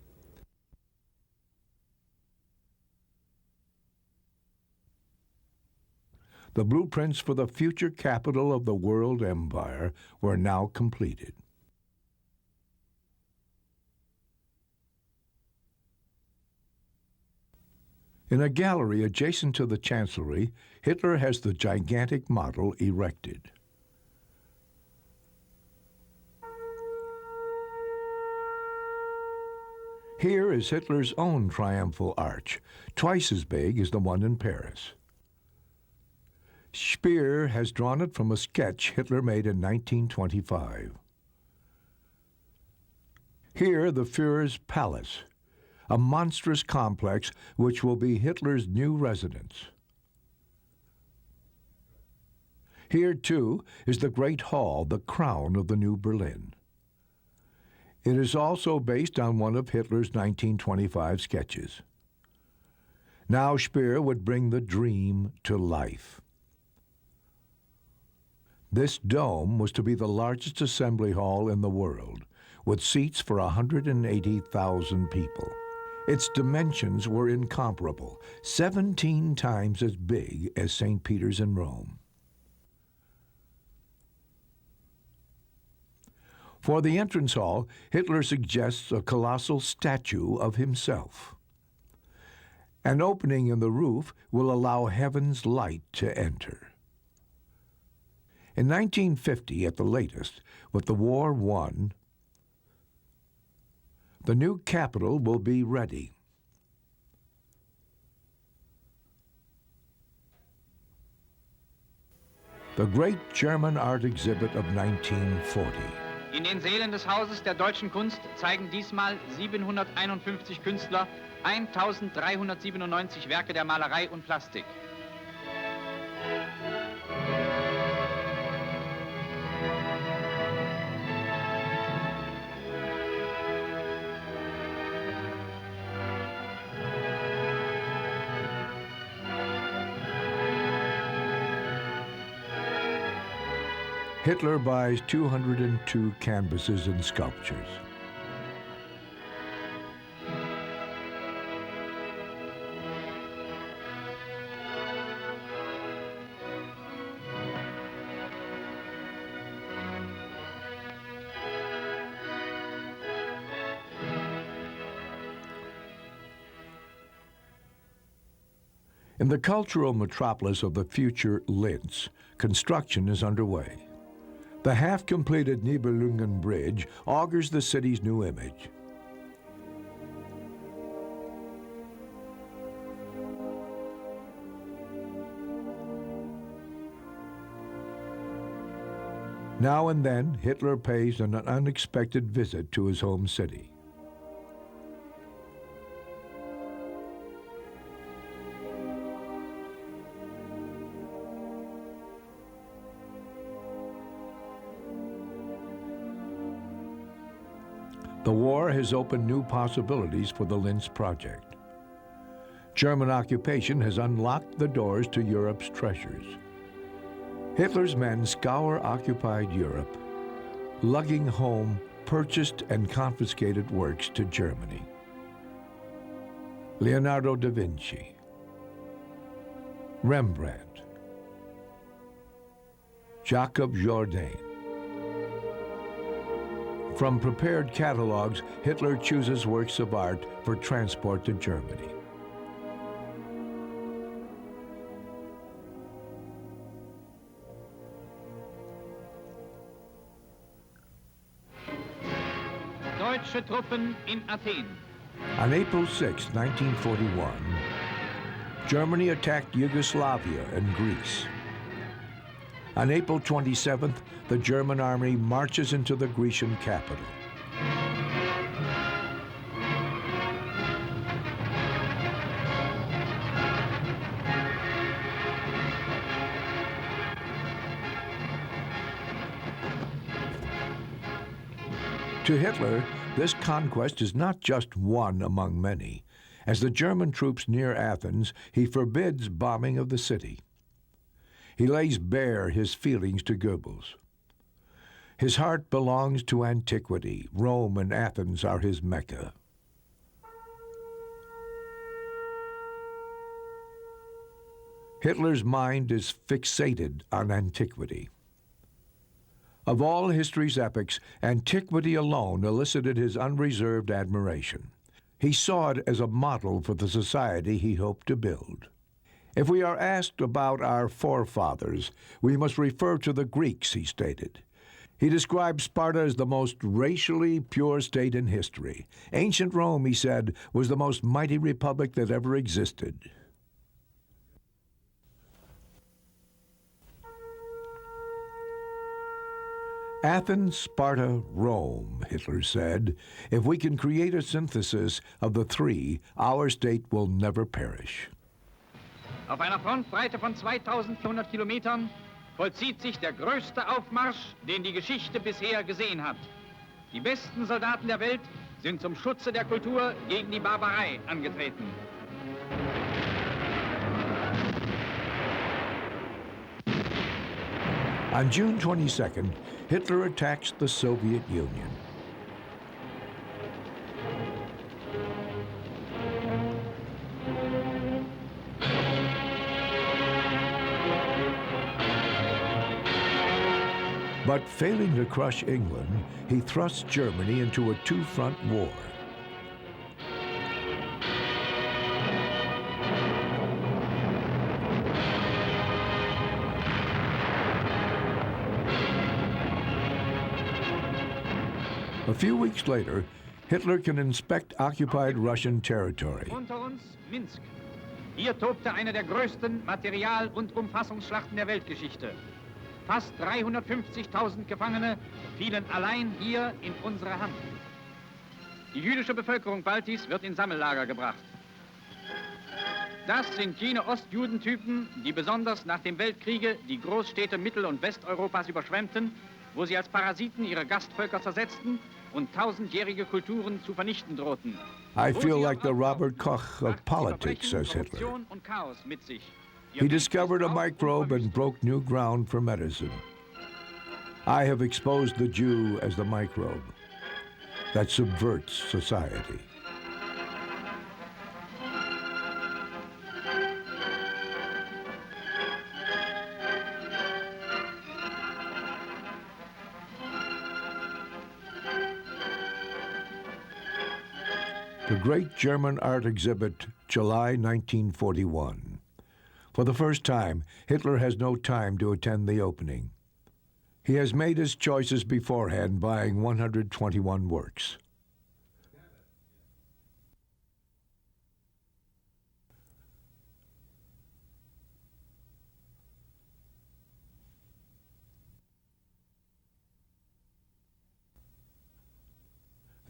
The blueprints for the future capital of the world empire were now completed. In a gallery adjacent to the Chancellery, Hitler has the gigantic model erected. Here is Hitler's own triumphal arch, twice as big as the one in Paris. Speer has drawn it from a sketch Hitler made in 1925. Here, the Führer's palace, a monstrous complex which will be Hitler's new residence. Here, too, is the Great Hall, the crown of the new Berlin. It is also based on one of Hitler's 1925 sketches. Now Speer would bring the dream to life. This dome was to be the largest assembly hall in the world, with seats for 180,000 people. Its dimensions were incomparable, 17 times as big as St. Peter's in Rome. For the entrance hall, Hitler suggests a colossal statue of himself. An opening in the roof will allow heaven's light to enter. In 1950, at the latest, with the war won, the new capital will be ready. The Great German Art Exhibit of 1940.
In den Sälen des Hauses der deutschen Kunst zeigen diesmal 751 Künstler 1397 Werke der Malerei und Plastik.
Hitler buys 202 canvases and sculptures. In the cultural metropolis of the future Linz, construction is underway. The half-completed Nibelungen Bridge augurs the city's new image. Now and then, Hitler pays an unexpected visit to his home city. The war has opened new possibilities for the Linz project. German occupation has unlocked the doors to Europe's treasures. Hitler's men scour occupied Europe, lugging home purchased and confiscated works to Germany. Leonardo da Vinci, Rembrandt, Jacob Jourdain. From prepared catalogs, Hitler chooses works of art for transport to Germany.
Deutsche Truppen in Athen.
On April 6, 1941, Germany attacked Yugoslavia and Greece. On April 27th, the German army marches into the Grecian capital. To Hitler, this conquest is not just one among many. As the German troops near Athens, he forbids bombing of the city. He lays bare his feelings to Goebbels. His heart belongs to antiquity. Rome and Athens are his Mecca. Hitler's mind is fixated on antiquity. Of all history's epics, antiquity alone elicited his unreserved admiration. He saw it as a model for the society he hoped to build. If we are asked about our forefathers, we must refer to the Greeks, he stated. He described Sparta as the most racially pure state in history. Ancient Rome, he said, was the most mighty republic that ever existed. Athens, Sparta, Rome, Hitler said. If we can create a synthesis of the three, our state will never perish.
Auf einer Frontbreite von 2400 Kilometern vollzieht sich der größte Aufmarsch, den die Geschichte bisher gesehen hat. Die besten Soldaten der Welt sind zum Schutze der Kultur gegen die Barbarei angetreten.
On June 22nd, Hitler attacks the Soviet Union. But failing to crush England, he thrust Germany into a two-front war. A few weeks later, Hitler can inspect occupied Russian territory.
Unter uns Minsk. Hier tobte eine der größten Material- und Umfassungsschlachten der Weltgeschichte. Fast 350.000 Gefangene fielen allein hier in unsere Hand. Die jüdische Bevölkerung Baltis wird in Sammellager gebracht. Das sind jene Ostjudentypen, die besonders nach dem Weltkriege die Großstädte Mittel- und Westeuropas überschwemmten, wo sie als Parasiten ihre Gastvölker zersetzten und tausendjährige Kulturen zu vernichten drohten.
I feel like the Robert Koch of politics, says Hitler. He discovered a microbe and broke new ground for medicine. I have exposed the Jew as the microbe that subverts society. The Great German Art Exhibit, July 1941. For the first time, Hitler has no time to attend the opening. He has made his choices beforehand, buying 121 works.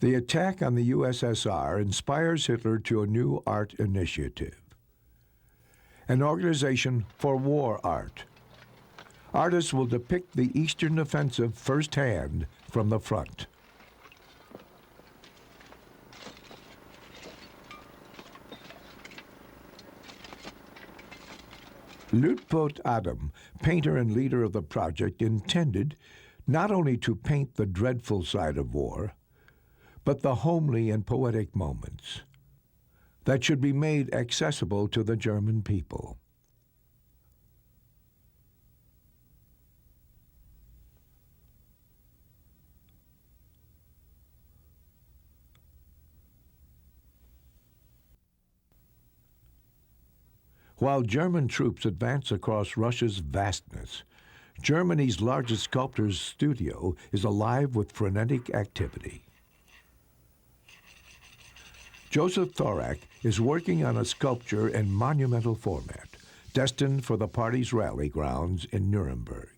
The attack on the USSR inspires Hitler to a new art initiative, an organization for war art. Artists will depict the Eastern Offensive firsthand from the front. Luitpold Adam, painter and leader of the project, intended not only to paint the dreadful side of war, but the homely and poetic moments that should be made accessible to the German people. While German troops advance across Russia's vastness, Germany's largest sculptor's studio is alive with frenetic activity. Joseph Thorak is working on a sculpture in monumental format, destined for the party's rally grounds in Nuremberg.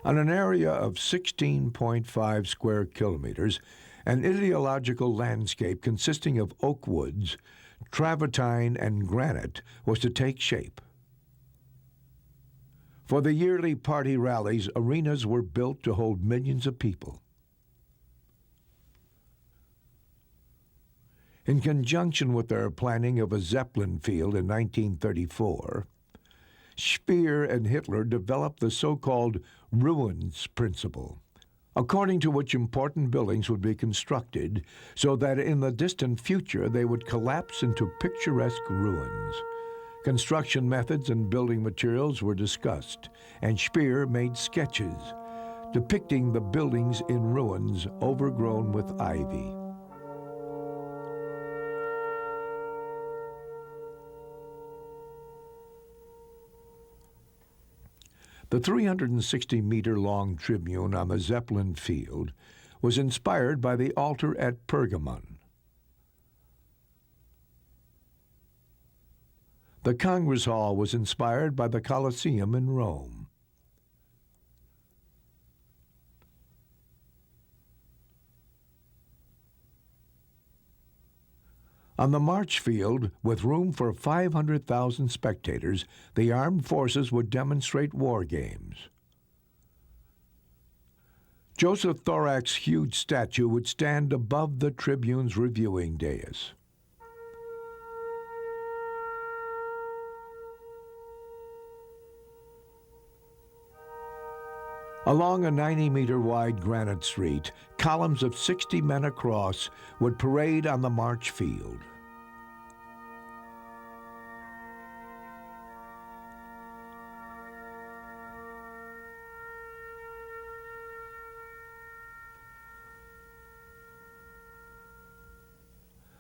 On an area of 16.5 square kilometers, an ideological landscape consisting of oak woods, travertine, and granite was to take shape. For the yearly party rallies, arenas were built to hold millions of people. In conjunction with their planning of a Zeppelin field in 1934, Speer and Hitler developed the so-called ruins principle, according to which important buildings would be constructed so that in the distant future they would collapse into picturesque ruins. Construction methods and building materials were discussed, and Speer made sketches depicting the buildings in ruins overgrown with ivy. The 360-meter-long tribune on the Zeppelin field was inspired by the altar at Pergamon. The Congress Hall was inspired by the Colosseum in Rome. On the march field, with room for 500,000 spectators, the armed forces would demonstrate war games. Joseph Thorak's huge statue would stand above the tribune's reviewing dais. Along a 90-meter-wide granite street, columns of 60 men across would parade on the march field.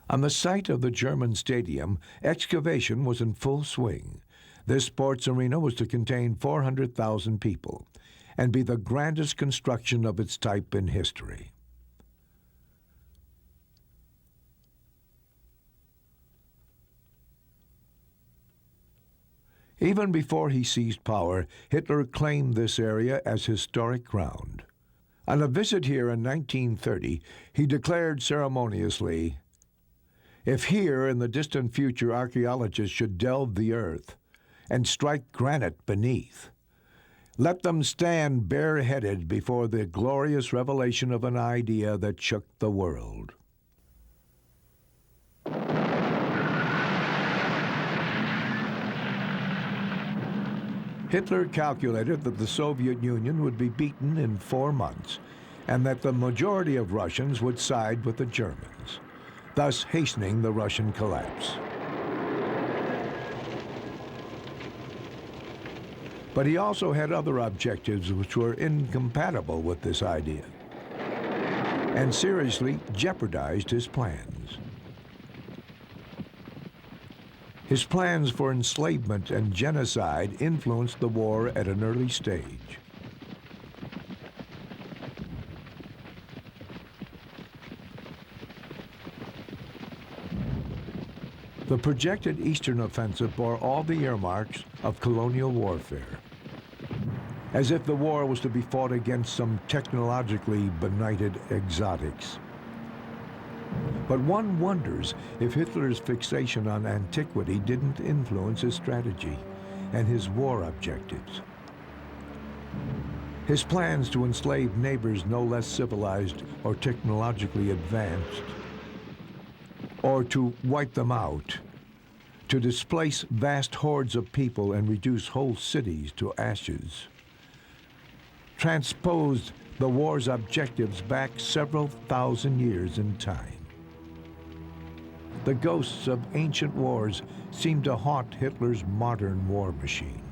On the site of the German stadium, excavation was in full swing. This sports arena was to contain 400,000 people and be the grandest construction of its type in history. Even before he seized power, Hitler claimed this area as historic ground. On a visit here in 1930, he declared ceremoniously, "If here in the distant future archaeologists should delve the earth and strike granite beneath, let them stand bareheaded before the glorious revelation of an idea that shook the world." Hitler calculated that the Soviet Union would be beaten in 4 months and that the majority of Russians would side with the Germans, thus hastening the Russian collapse. But he also had other objectives which were incompatible with this idea and seriously jeopardized his plans. His plans for enslavement and genocide influenced the war at an early stage. The projected Eastern Offensive bore all the earmarks of colonial warfare, as if the war was to be fought against some technologically benighted exotics. But one wonders if Hitler's fixation on antiquity didn't influence his strategy and his war objectives. His plans to enslave neighbors no less civilized or technologically advanced, or to wipe them out, to displace vast hordes of people and reduce whole cities to ashes, transposed the war's objectives back several thousand years in time. The ghosts of ancient wars seemed to haunt Hitler's modern war machine.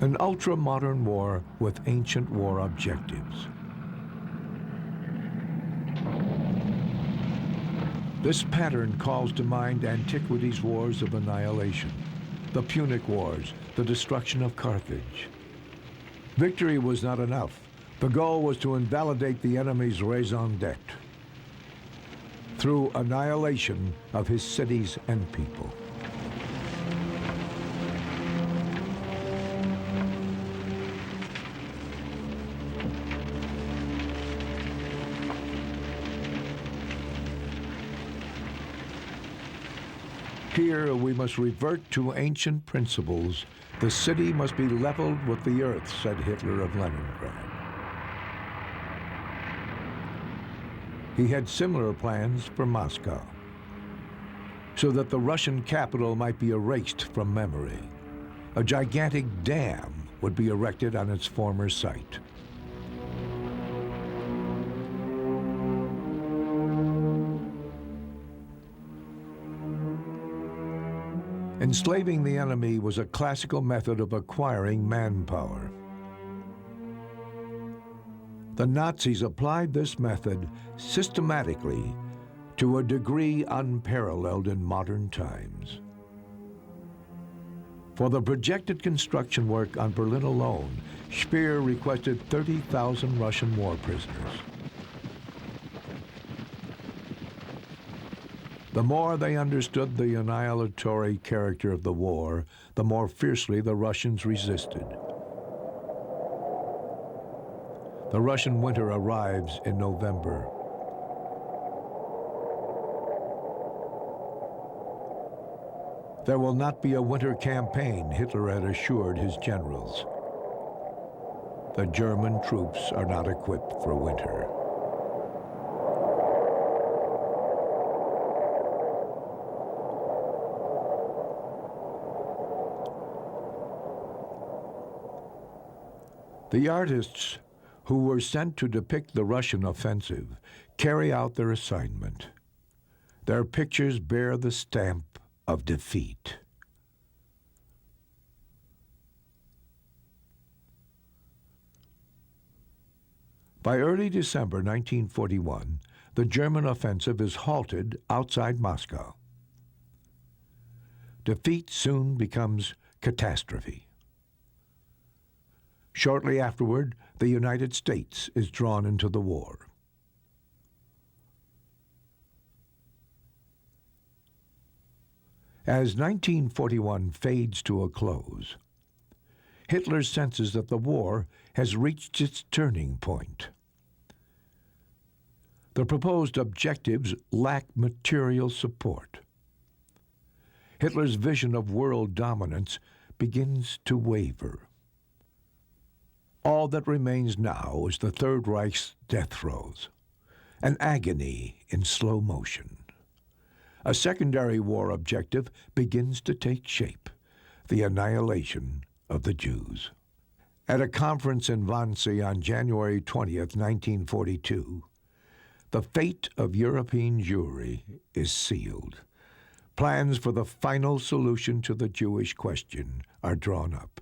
An ultra-modern war with ancient war objectives. This pattern calls to mind antiquity's wars of annihilation, the Punic Wars, the destruction of Carthage. Victory was not enough. The goal was to invalidate the enemy's raison d'etre through annihilation of his cities and people. Here we must revert to ancient principles. The city must be leveled with the earth, said Hitler of Leningrad. He had similar plans for Moscow, so that the Russian capital might be erased from memory. A gigantic dam would be erected on its former site. Enslaving the enemy was a classical method of acquiring manpower. The Nazis applied this method systematically to a degree unparalleled in modern times. For the projected construction work on Berlin alone, Speer requested 30,000 Russian war prisoners. The more they understood the annihilatory character of the war, the more fiercely the Russians resisted. The Russian winter arrives in November. There will not be a winter campaign, Hitler had assured his generals. The German troops are not equipped for winter. The artists who were sent to depict the Russian offensive carry out their assignment. Their pictures bear the stamp of defeat. By early December 1941, the German offensive is halted outside Moscow. Defeat soon becomes catastrophe. Shortly afterward, the United States is drawn into the war. As 1941 fades to a close, Hitler senses that the war has reached its turning point. The proposed objectives lack material support. Hitler's vision of world dominance begins to waver. All that remains now is the Third Reich's death throes, an agony in slow motion. A secondary war objective begins to take shape, the annihilation of the Jews. At a conference in Wannsee on January 20th, 1942, the fate of European Jewry is sealed. Plans for the final solution to the Jewish question are drawn up.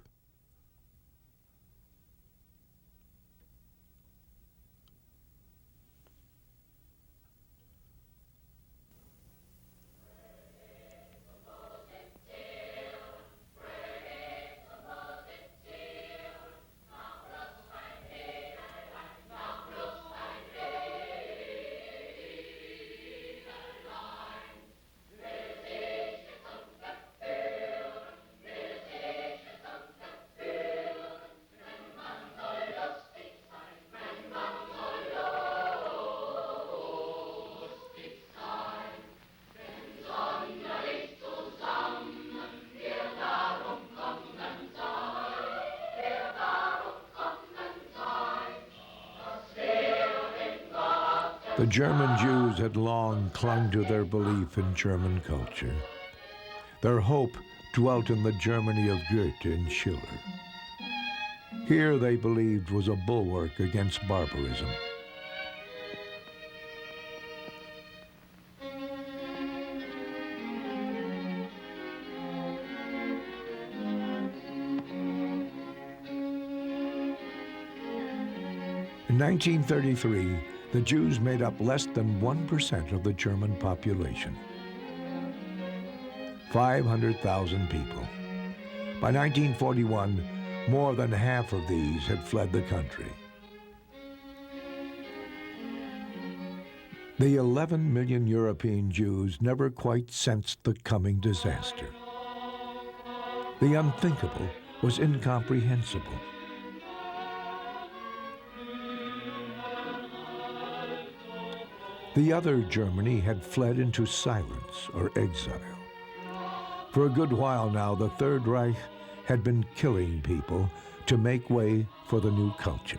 The German Jews had long clung to their belief in German culture. Their hope dwelt in the Germany of Goethe and Schiller. Here they believed was a bulwark against barbarism. In 1933, the Jews made up less than 1% of the German population. 500,000 people. By 1941, more than half of these had fled the country. The 11 million European Jews never quite sensed the coming disaster. The unthinkable was incomprehensible. The other Germany had fled into silence or exile. For a good while now, the Third Reich had been killing people to make way for the new culture.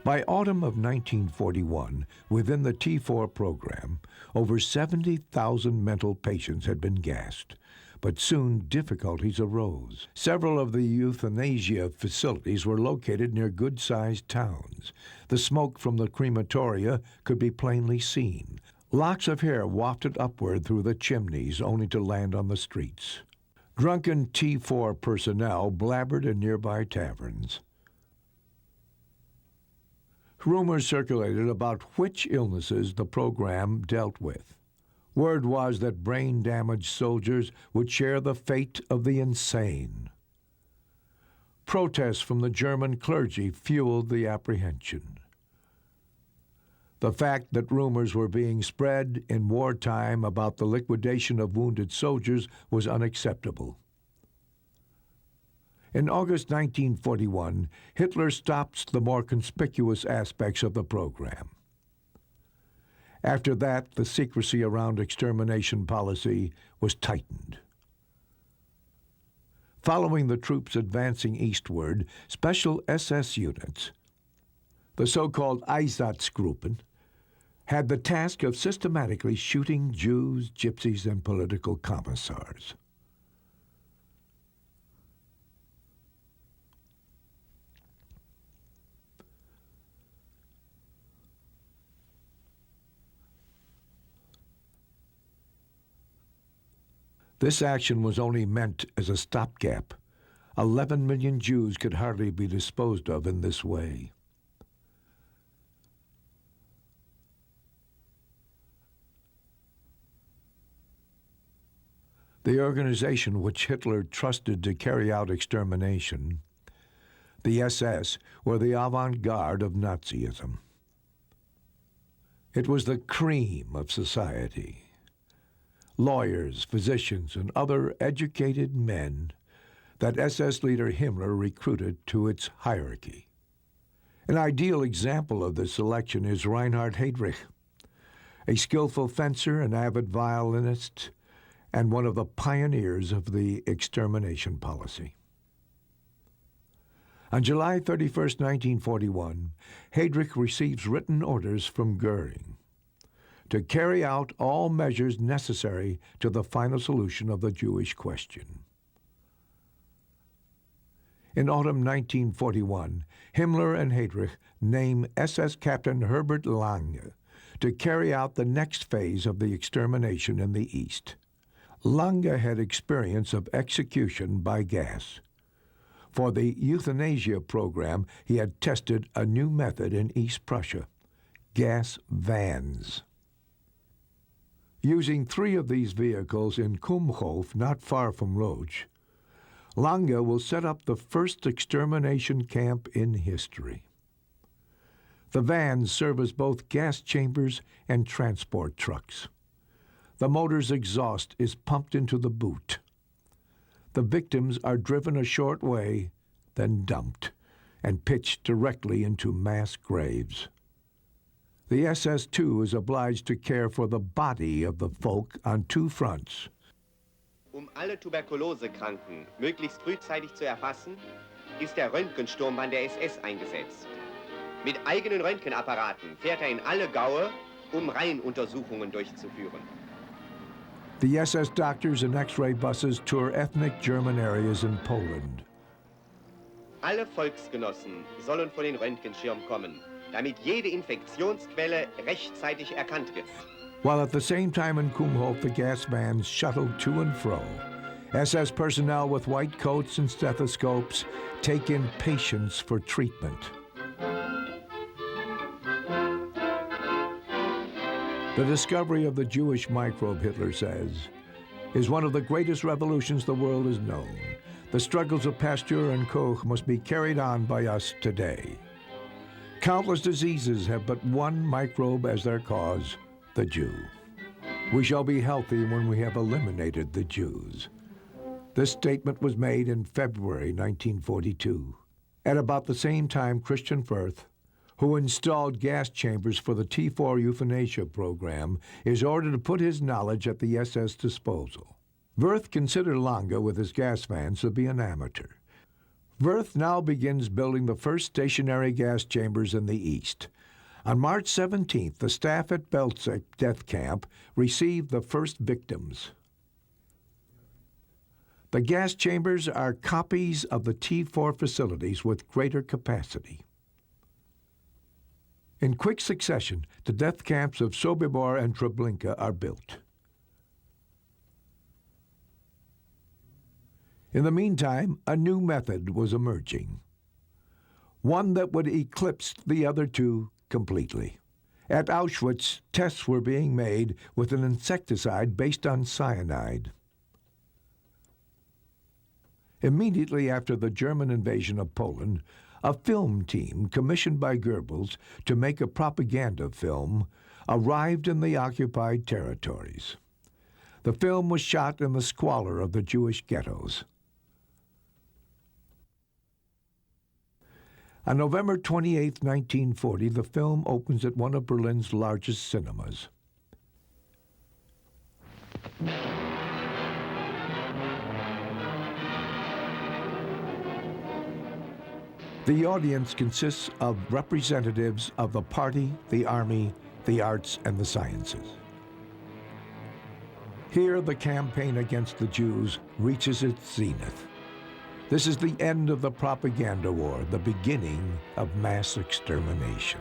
By autumn of 1941, within the T4 program, over 70,000 mental patients had been gassed. But soon difficulties arose. Several of the euthanasia facilities were located near good-sized towns. The smoke from the crematoria could be plainly seen. Locks of hair wafted upward through the chimneys only to land on the streets. Drunken T4 personnel blabbered in nearby taverns. Rumors circulated about which illnesses the program dealt with. Word was that brain-damaged soldiers would share the fate of the insane. Protests from the German clergy fueled the apprehension. The fact that rumors were being spread in wartime about the liquidation of wounded soldiers was unacceptable. In August 1941, Hitler stopped the more conspicuous aspects of the program. After that, the secrecy around extermination policy was tightened. Following the troops advancing eastward, special SS units, the so-called Einsatzgruppen, had the task of systematically shooting Jews, gypsies, and political commissars. This action was only meant as a stopgap. 11 million Jews could hardly be disposed of in this way. The organization which Hitler trusted to carry out extermination, the SS, were the avant-garde of Nazism. It was the cream of society. Lawyers, physicians, and other educated men that SS leader Himmler recruited to its hierarchy. An ideal example of this selection is Reinhard Heydrich, a skillful fencer, an avid violinist, and one of the pioneers of the extermination policy. On July 31, 1941, Heydrich receives written orders from Goering to carry out all measures necessary to the final solution of the Jewish question. In autumn 1941, Himmler and Heydrich name SS Captain Herbert Lange to carry out the next phase of the extermination in the East. Lange had experience of execution by gas. For the euthanasia program, he had tested a new method in East Prussia, gas vans. Using 3 of these vehicles in Kumhof, not far from Lodz, Lange will set up the first extermination camp in history. The vans serve as both gas chambers and transport trucks. The motor's exhaust is pumped into the boot. The victims are driven a short way, then dumped, and pitched directly into mass graves. The SS, too, is obliged to care for the body of the folk on 2 fronts.
Alle Tuberkulosekranken möglichst frühzeitig zu erfassen, ist der Röntgensturmbahn der SS eingesetzt. Mit eigenen Röntgenapparaten fährt in alle Gaue, Reihenuntersuchungen durchzuführen.
The SS doctors and X-ray buses tour ethnic German areas in Poland.
Alle Volksgenossen sollen vor den Röntgenschirm kommen, damit jede Infektionsquelle rechtzeitig erkannt wird.
While at the same time in Kumhof, the gas vans shuttled to and fro. SS personnel with white coats and stethoscopes take in patients for treatment. The discovery of the Jewish microbe, Hitler says, is one of the greatest revolutions the world has known. The struggles of Pasteur and Koch must be carried on by us today. Countless diseases have but one microbe as their cause, the Jew. We shall be healthy when we have eliminated the Jews. This statement was made in February 1942. At about the same time, Christian Firth, who installed gas chambers for the T4 euthanasia program, is ordered to put his knowledge at the SS disposal. Wirth considered Lange with his gas vans to be an amateur. Wirth now begins building the first stationary gas chambers in the East. On March 17th, the staff at Belzec death camp received the first victims. The gas chambers are copies of the T4 facilities with greater capacity. In quick succession, the death camps of Sobibor and Treblinka are built. In the meantime, a new method was emerging, one that would eclipse the other 2 completely. At Auschwitz, tests were being made with an insecticide based on cyanide. Immediately after the German invasion of Poland, a film team commissioned by Goebbels to make a propaganda film arrived in the occupied territories. The film was shot in the squalor of the Jewish ghettos. On November 28, 1940, the film opens at one of Berlin's largest cinemas. The audience consists of representatives of the party, the army, the arts and the sciences. Here, the campaign against the Jews reaches its zenith. This is the end of the propaganda war, the beginning of mass extermination.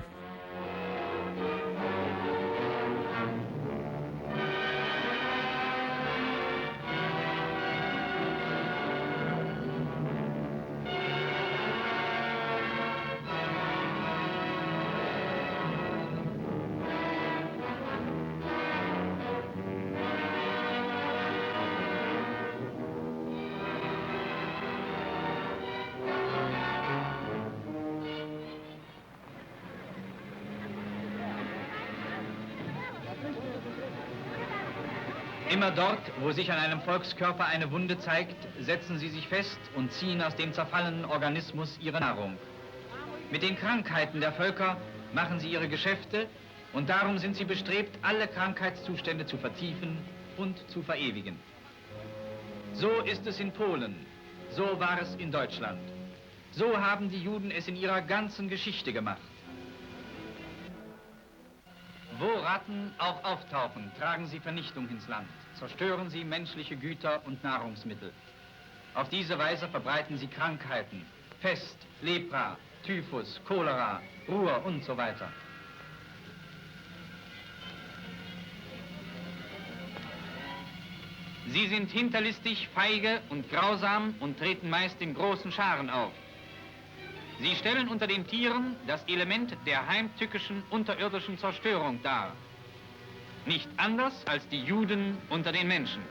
Immer dort, wo sich an einem Volkskörper eine Wunde zeigt, setzen sie sich fest und ziehen aus dem zerfallenen Organismus ihre Nahrung. Mit den Krankheiten der Völker machen sie ihre Geschäfte und darum sind sie bestrebt, alle Krankheitszustände zu vertiefen und zu verewigen. So ist es in Polen, so war es in Deutschland. So haben die Juden es in ihrer ganzen Geschichte gemacht. Wo Ratten auch auftauchen, tragen sie Vernichtung ins Land, zerstören sie menschliche Güter und Nahrungsmittel. Auf diese Weise verbreiten sie Krankheiten, Pest, Lepra, Typhus, Cholera, Ruhr und so weiter. Sie sind hinterlistig, feige und grausam und treten meist in großen Scharen auf. Sie stellen unter den Tieren das Element der heimtückischen unterirdischen Zerstörung dar. Nicht anders als die Juden unter den Menschen.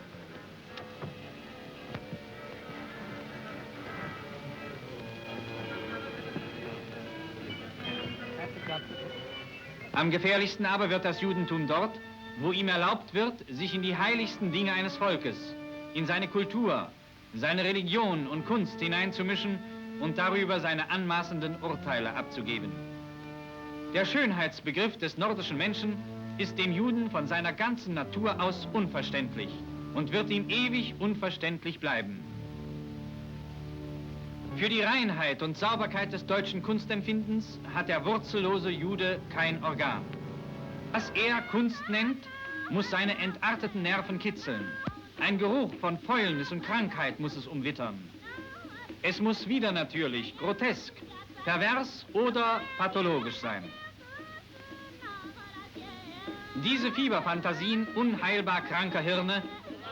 Am gefährlichsten aber wird das Judentum dort, wo ihm erlaubt wird, sich in die heiligsten Dinge eines Volkes, in seine Kultur, seine Religion und Kunst hineinzumischen und darüber seine anmaßenden Urteile abzugeben. Der Schönheitsbegriff des nordischen Menschen ist dem Juden von seiner ganzen Natur aus unverständlich und wird ihm ewig unverständlich bleiben. Für die Reinheit und Sauberkeit des deutschen Kunstempfindens hat der wurzellose Jude kein Organ. Was er Kunst nennt, muss seine entarteten Nerven kitzeln. Ein Geruch von Fäulnis und Krankheit muss es umwittern. Es muss widernatürlich, grotesk, pervers oder pathologisch sein. Diese Fieberfantasien unheilbar kranker Hirne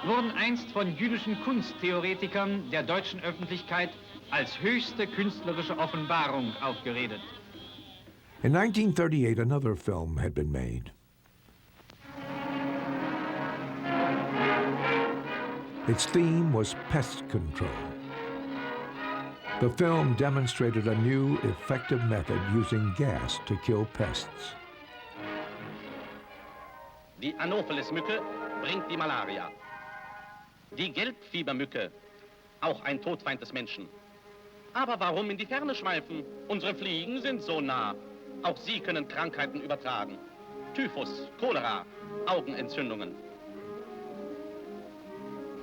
wurden einst von jüdischen Kunsttheoretikern der deutschen Öffentlichkeit als höchste künstlerische Offenbarung aufgeredet.
In 1938, another film had been made. Its theme was pest control. The film demonstrated a new, effective method using gas to kill pests.
Die Anopheles-Mücke bringt die Malaria. Die Gelbfiebermücke, auch ein Todfeind des Menschen. Aber warum in die Ferne schweifen? Unsere Fliegen sind so nah. Auch sie können Krankheiten übertragen. Typhus, Cholera, Augenentzündungen.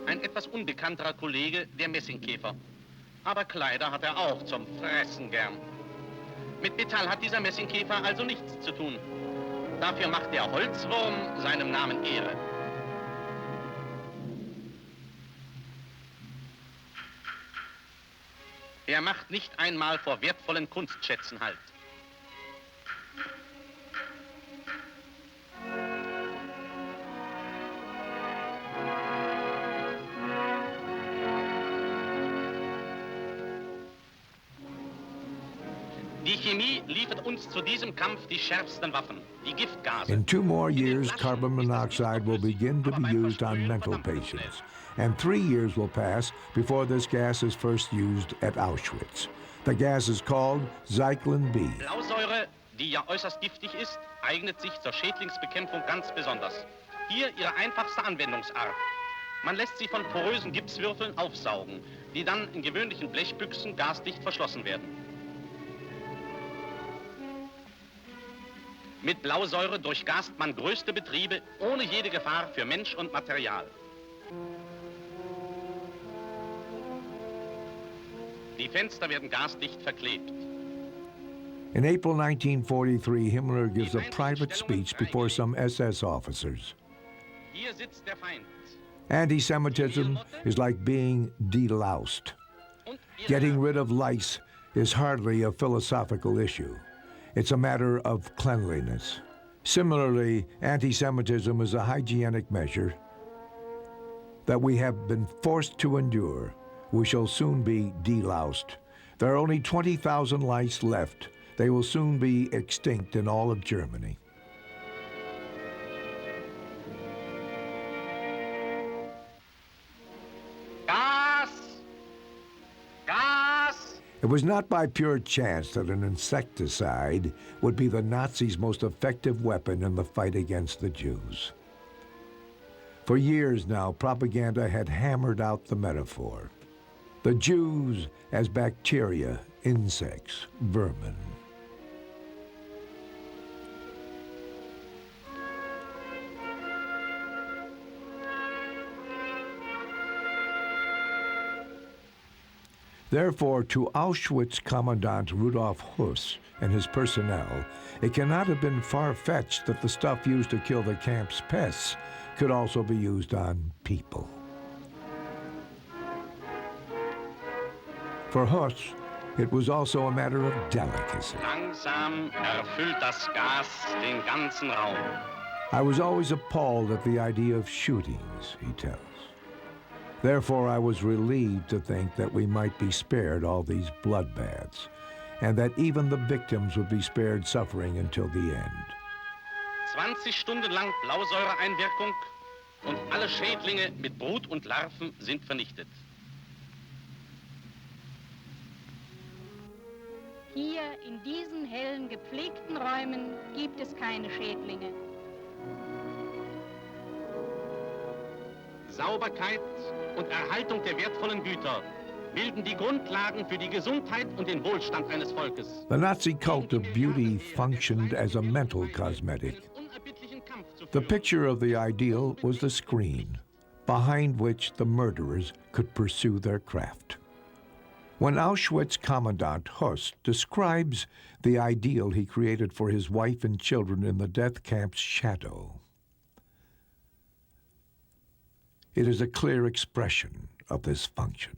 Ein etwas unbekannterer Kollege, der Messingkäfer. Aber Kleider hat er auch zum Fressen gern. Mit Metall hat dieser Messingkäfer also nichts zu tun. Dafür macht der Holzwurm seinem Namen Ehre. Er macht nicht einmal vor wertvollen Kunstschätzen Halt. Die Chemie liefert uns zu diesem Kampf die schärfsten Waffen, die Giftgase.
In 2 more years, carbon monoxide will begin to be used on mental patients, and 3 years will pass before this gas is first used at Auschwitz. The gas is called Zyklon B.
Blausäure, die ja äußerst giftig ist, eignet sich zur Schädlingsbekämpfung ganz besonders. Hier ihre einfachste Anwendungsart. Man lässt sie von porösen Gipswürfeln aufsaugen, die dann in gewöhnlichen Blechbüchsen gasdicht verschlossen werden. Mit Blausäure durchgast man größte Betriebe ohne jede Gefahr für Mensch und Material. Die Fenster werden gasdicht verklebt.
In April 1943, Himmler gives a private speech before some SS officers.
Hier sitzt der Feind.
Anti-Semitism is like being deloused. Getting rid of lice is hardly a philosophical issue. It's a matter of cleanliness. Similarly, anti-Semitism is a hygienic measure that we have been forced to endure. We shall soon be deloused. There are only 20,000 lice left. They will soon be extinct in all of Germany.
Gas! Gas!
It was not by pure chance that an insecticide would be the Nazis' most effective weapon in the fight against the Jews. For years now, propaganda had hammered out the metaphor. The Jews as bacteria, insects, vermin. Therefore, to Auschwitz Commandant Rudolf Höss and his personnel, it cannot have been far-fetched that the stuff used to kill the camp's pests could also be used on people. For Höss, it was also a matter of delicacy.
Langsam erfüllt das Gas den ganzen Raum.
I was always appalled at the idea of shootings, he tells. Therefore, I was relieved to think that we might be spared all these bloodbaths, and that even the victims would be spared suffering until the end.
20 Stunden lang Blausäureeinwirkung und alle Schädlinge mit Brut und Larven sind vernichtet.
Hier in diesen hellen, gepflegten Räumen gibt es keine Schädlinge.
Sauberkeit und Erhaltung der wertvollen Güter bilden die Grundlagen für die Gesundheit und den Wohlstand eines Volkes.
The Nazi cult of beauty functioned as a mental cosmetic. The picture of the ideal was the screen, behind which the murderers could pursue their craft. When Auschwitz Commandant Höss describes the ideal he created for his wife and children in the death camp's shadow, it is a clear expression of this function.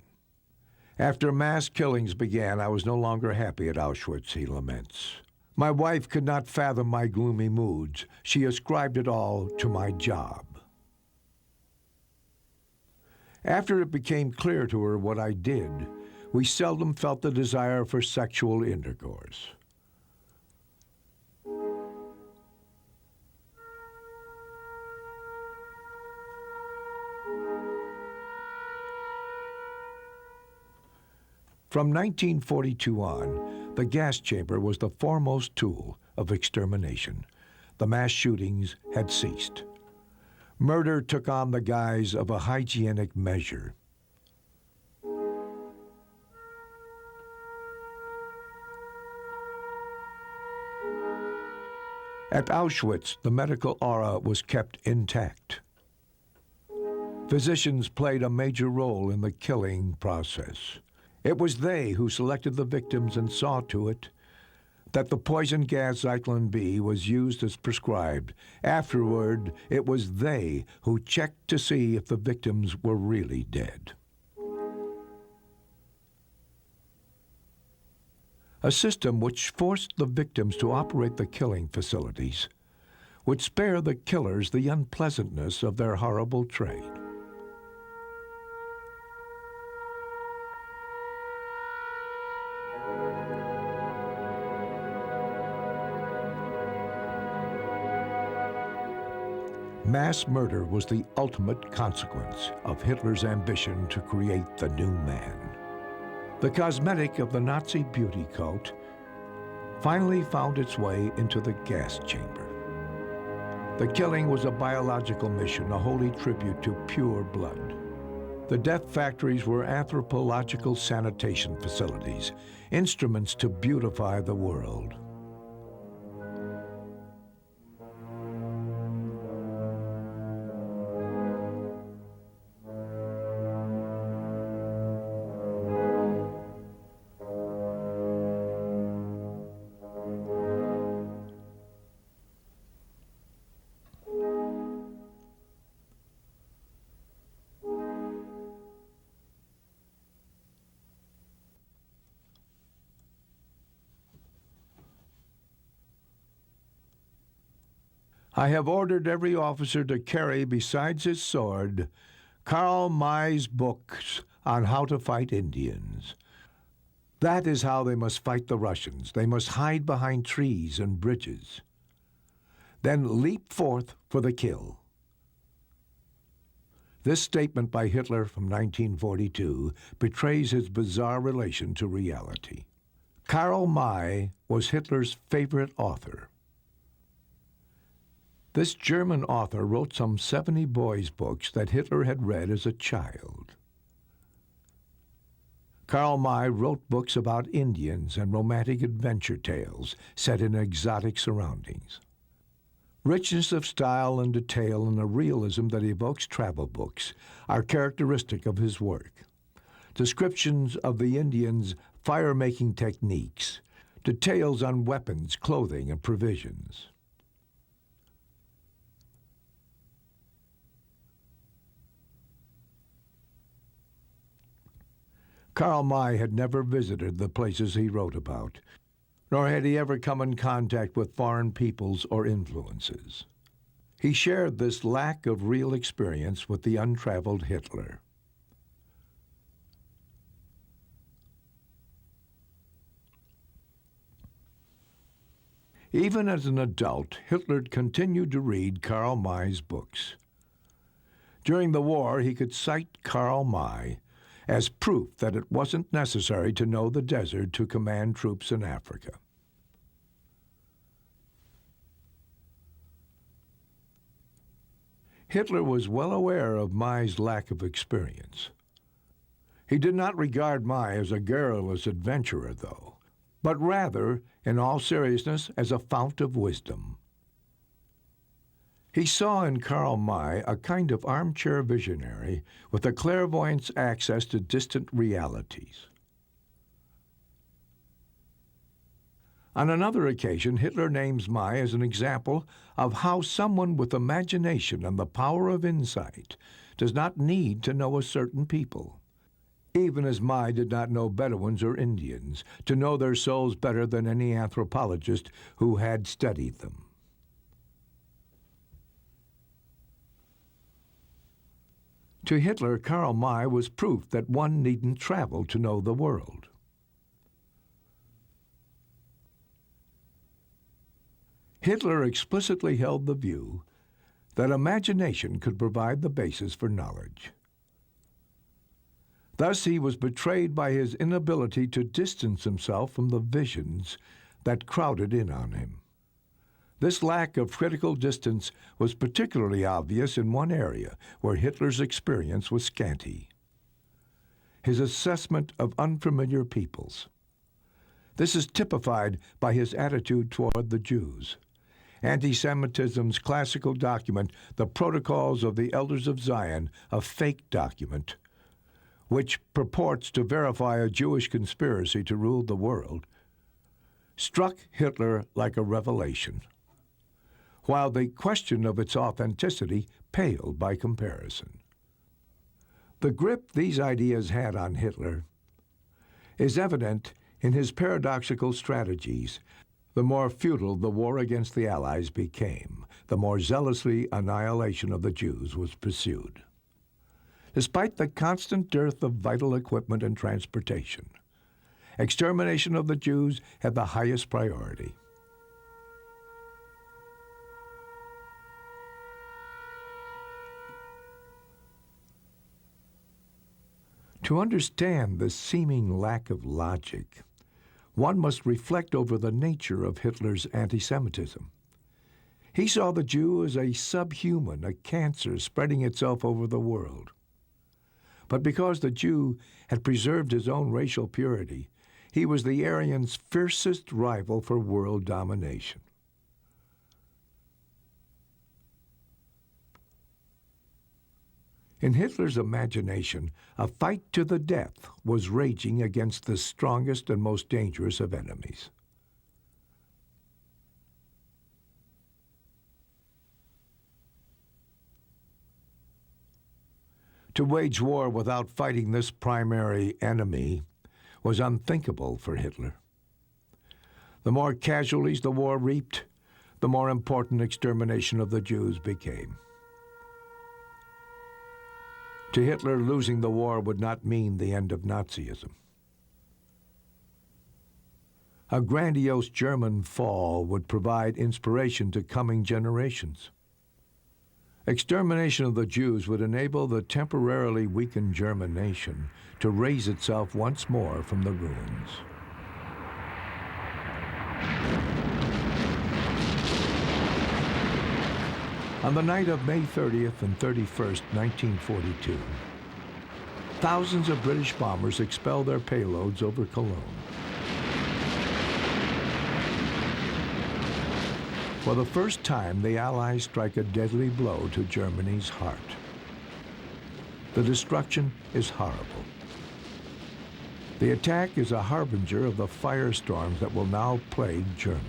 After mass killings began, I was no longer happy at Auschwitz, he laments. My wife could not fathom my gloomy moods. She ascribed it all to my job. After it became clear to her what I did, we seldom felt the desire for sexual intercourse. From 1942 on, the gas chamber was the foremost tool of extermination. The mass shootings had ceased. Murder took on the guise of a hygienic measure. At Auschwitz, the medical aura was kept intact. Physicians played a major role in the killing process. It was they who selected the victims and saw to it that the poison gas Zyklon B was used as prescribed. Afterward, it was they who checked to see if the victims were really dead. A system which forced the victims to operate the killing facilities would spare the killers the unpleasantness of their horrible trade. Mass murder was the ultimate consequence of Hitler's ambition to create the new man. The cosmetic of the Nazi beauty cult finally found its way into the gas chamber. The killing was a biological mission, a holy tribute to pure blood. The death factories were anthropological sanitation facilities, instruments to beautify the world. I have ordered every officer to carry, besides his sword, Karl May's books on how to fight Indians. That is how they must fight the Russians. They must hide behind trees and bridges, then leap forth for the kill. This statement by Hitler from 1942 betrays his bizarre relation to reality. Karl May was Hitler's favorite author. This German author wrote some 70 boys' books that Hitler had read as a child. Karl May wrote books about Indians and romantic adventure tales set in exotic surroundings. Richness of style and detail and a realism that evokes travel books are characteristic of his work. Descriptions of the Indians' fire-making techniques, details on weapons, clothing, and provisions. Karl May had never visited the places he wrote about, nor had he ever come in contact with foreign peoples or influences. He shared this lack of real experience with the untraveled Hitler. Even as an adult, Hitler continued to read Karl May's books. During the war, he could cite Karl May as proof that it wasn't necessary to know the desert to command troops in Africa. Hitler was well aware of May's lack of experience. He did not regard May as a garrulous adventurer, though, but rather, in all seriousness, as a fount of wisdom. He saw in Karl May a kind of armchair visionary with a clairvoyant's access to distant realities. On another occasion, Hitler names May as an example of how someone with imagination and the power of insight does not need to know a certain people, even as May did not know Bedouins or Indians, to know their souls better than any anthropologist who had studied them. To Hitler, Karl May was proof that one needn't travel to know the world. Hitler explicitly held the view that imagination could provide the basis for knowledge. Thus, he was betrayed by his inability to distance himself from the visions that crowded in on him. This lack of critical distance was particularly obvious in one area where Hitler's experience was scanty: his assessment of unfamiliar peoples. This is typified by his attitude toward the Jews. Anti-Semitism's classical document, The Protocols of the Elders of Zion, a fake document, which purports to verify a Jewish conspiracy to rule the world, struck Hitler like a revelation, while the question of its authenticity paled by comparison. The grip these ideas had on Hitler is evident in his paradoxical strategies. The more futile the war against the Allies became, the more zealously annihilation of the Jews was pursued. Despite the constant dearth of vital equipment and transportation, extermination of the Jews had the highest priority. To understand this seeming lack of logic, one must reflect over the nature of Hitler's anti-Semitism. He saw the Jew as a subhuman, a cancer spreading itself over the world. But because the Jew had preserved his own racial purity, he was the Aryan's fiercest rival for world domination. In Hitler's imagination, a fight to the death was raging against the strongest and most dangerous of enemies. To wage war without fighting this primary enemy was unthinkable for Hitler. The more casualties the war reaped, the more important extermination of the Jews became. To Hitler, losing the war would not mean the end of Nazism. A grandiose German fall would provide inspiration to coming generations. Extermination of the Jews would enable the temporarily weakened German nation to raise itself once more from the ruins. On the night of May 30th and 31st, 1942, thousands of British bombers expelled their payloads over Cologne. For the first time, the Allies strike a deadly blow to Germany's heart. The destruction is horrible. The attack is a harbinger of the firestorms that will now plague Germany.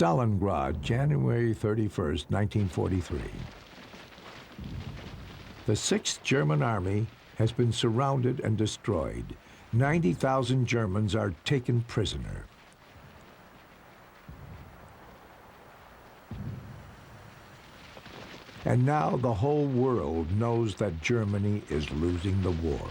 Stalingrad, January 31st, 1943. The 6th German Army has been surrounded and destroyed. 90,000 Germans are taken prisoner. And now the whole world knows that Germany is losing the war.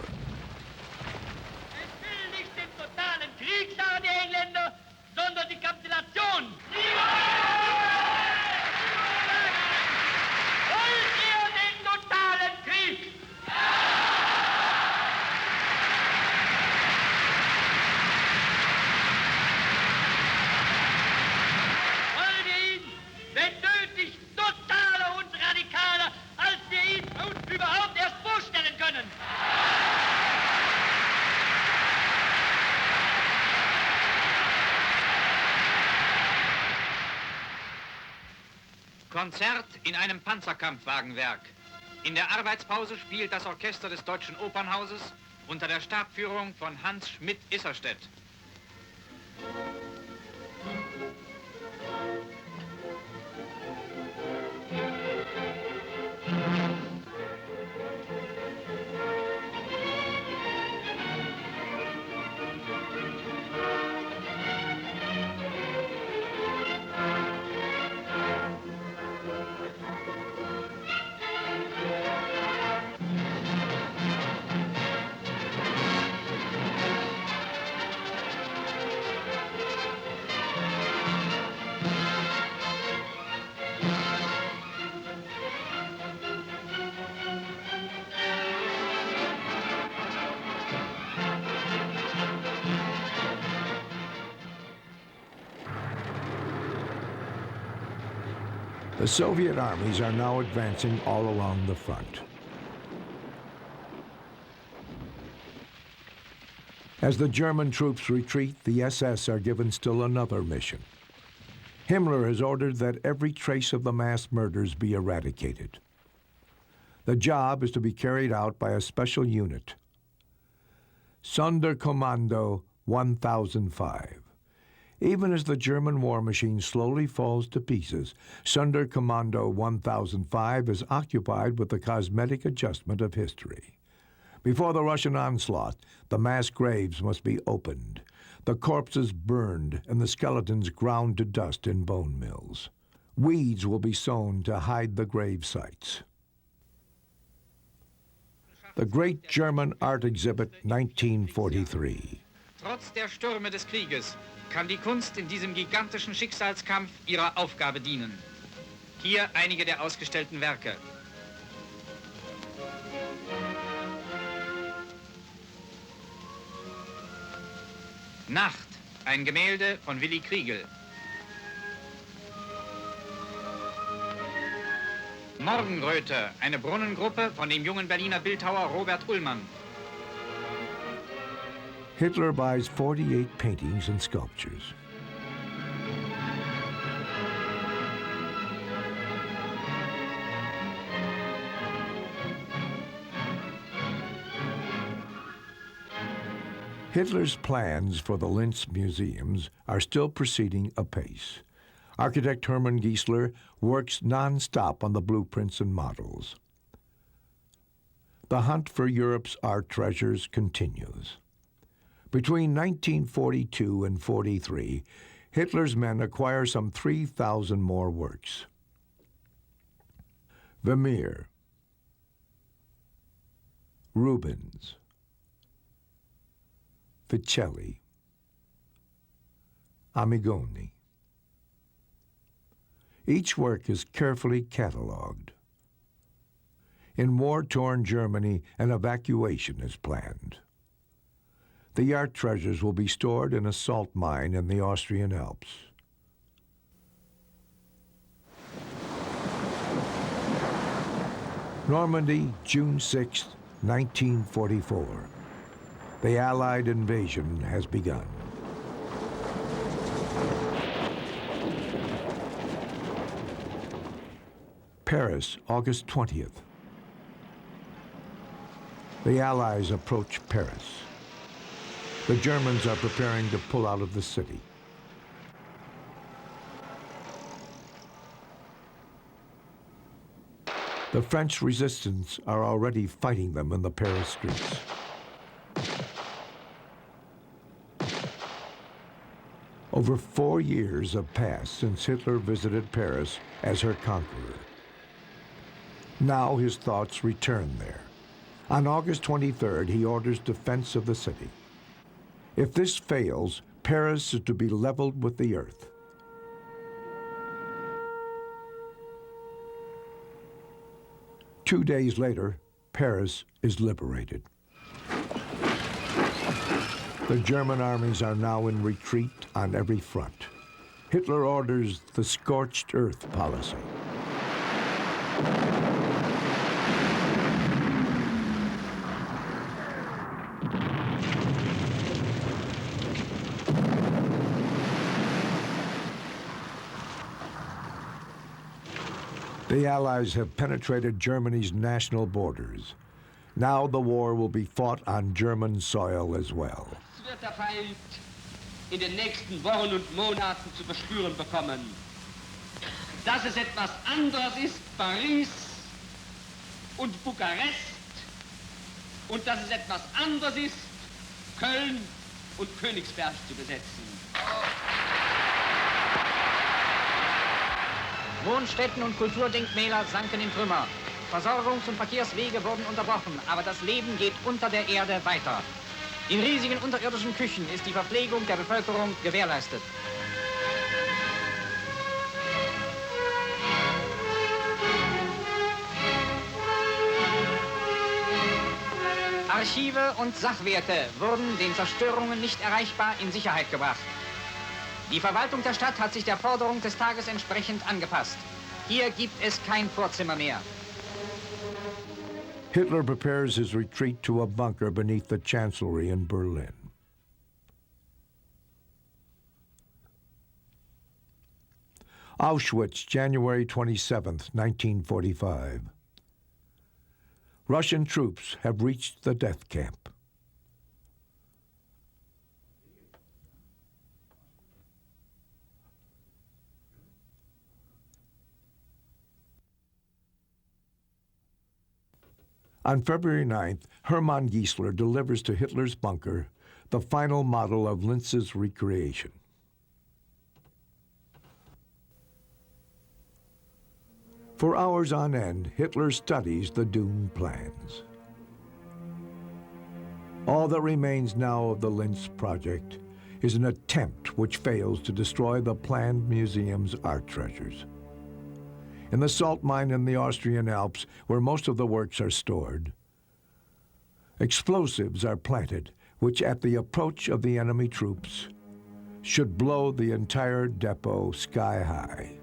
Konzert in einem Panzerkampfwagenwerk. In der Arbeitspause spielt das Orchester des Deutschen Opernhauses unter der Stabführung von Hans Schmidt-Isserstedt. The Soviet armies are now advancing all along the front. As the German troops retreat, the SS are given still another mission. Himmler has ordered that every trace of the mass murders be eradicated. The job is to be carried out by a special unit, Sonderkommando 1005. Even as the German war machine slowly falls to pieces, Sonderkommando 1005 is occupied with the cosmetic adjustment of history. Before the Russian onslaught, the mass graves must be opened, the corpses burned, and the skeletons ground to dust in bone mills. Weeds will be sown to hide the grave sites. The Great German Art Exhibit 1943. Trotz der Stürme des Krieges kann die Kunst in diesem gigantischen Schicksalskampf ihrer Aufgabe dienen. Hier einige der ausgestellten Werke. Nacht, ein Gemälde von Willi Kriegel. Morgenröte, eine Brunnengruppe von dem jungen Berliner Bildhauer Robert Ullmann.
Hitler buys 48 paintings and sculptures. Hitler's plans for the Linz museums are still proceeding apace. Architect Hermann Giesler works non-stop on the blueprints and models. The hunt for Europe's art treasures continues. Between 1942 and 43, Hitler's men acquire some 3,000 more works. Vermeer, Rubens, Vicelli, Amigoni. Each work is carefully catalogued. In war-torn Germany, an evacuation is planned. The art treasures will be stored in a salt mine in the Austrian Alps. Normandy, June 6, 1944. The Allied invasion has begun. Paris, August 20th. The Allies approach Paris. The Germans are preparing to pull out of the city. The French resistance are already fighting them in the Paris streets. Over 4 years have passed since Hitler visited Paris as her conqueror. Now his thoughts return there. On August 23rd, he orders defense of the city. If this fails, Paris is to be leveled with the earth. Two days later, Paris is liberated. The German armies are now in retreat on every front. Hitler orders the scorched earth policy. The Allies have penetrated Germany's national borders. Now the war will be fought on German soil as well.
Das wird der Feind in den nächsten Wochen und Monaten zu verspüren bekommen. Dass es etwas anderes ist, Paris und Bukarest, und dass es etwas anderes ist, Köln und Königsberg zu besetzen.
Wohnstätten und Kulturdenkmäler sanken in Trümmer. Versorgungs- und Verkehrswege wurden unterbrochen, aber das Leben geht unter der Erde weiter. In riesigen unterirdischen Küchen ist die Verpflegung der Bevölkerung gewährleistet. Archive und Sachwerte wurden den Zerstörungen nicht erreichbar in Sicherheit gebracht. Die Verwaltung der Stadt hat sich der Forderung des Tages entsprechend angepasst. Hier gibt es kein Vorzimmer mehr.
Hitler prepares his retreat to a bunker beneath the Chancellery in Berlin. Auschwitz, January 27th, 1945. Russian troops have reached the death camp. On February 9th, Hermann Giesler delivers to Hitler's bunker the final model of Linz's recreation. For hours on end, Hitler studies the Doom plans. All that remains now of the Linz project is an attempt which fails to destroy the planned museum's art treasures. In the salt mine in the Austrian Alps, where most of the works are stored, explosives are planted, which at the approach of the enemy troops should blow the entire depot sky high.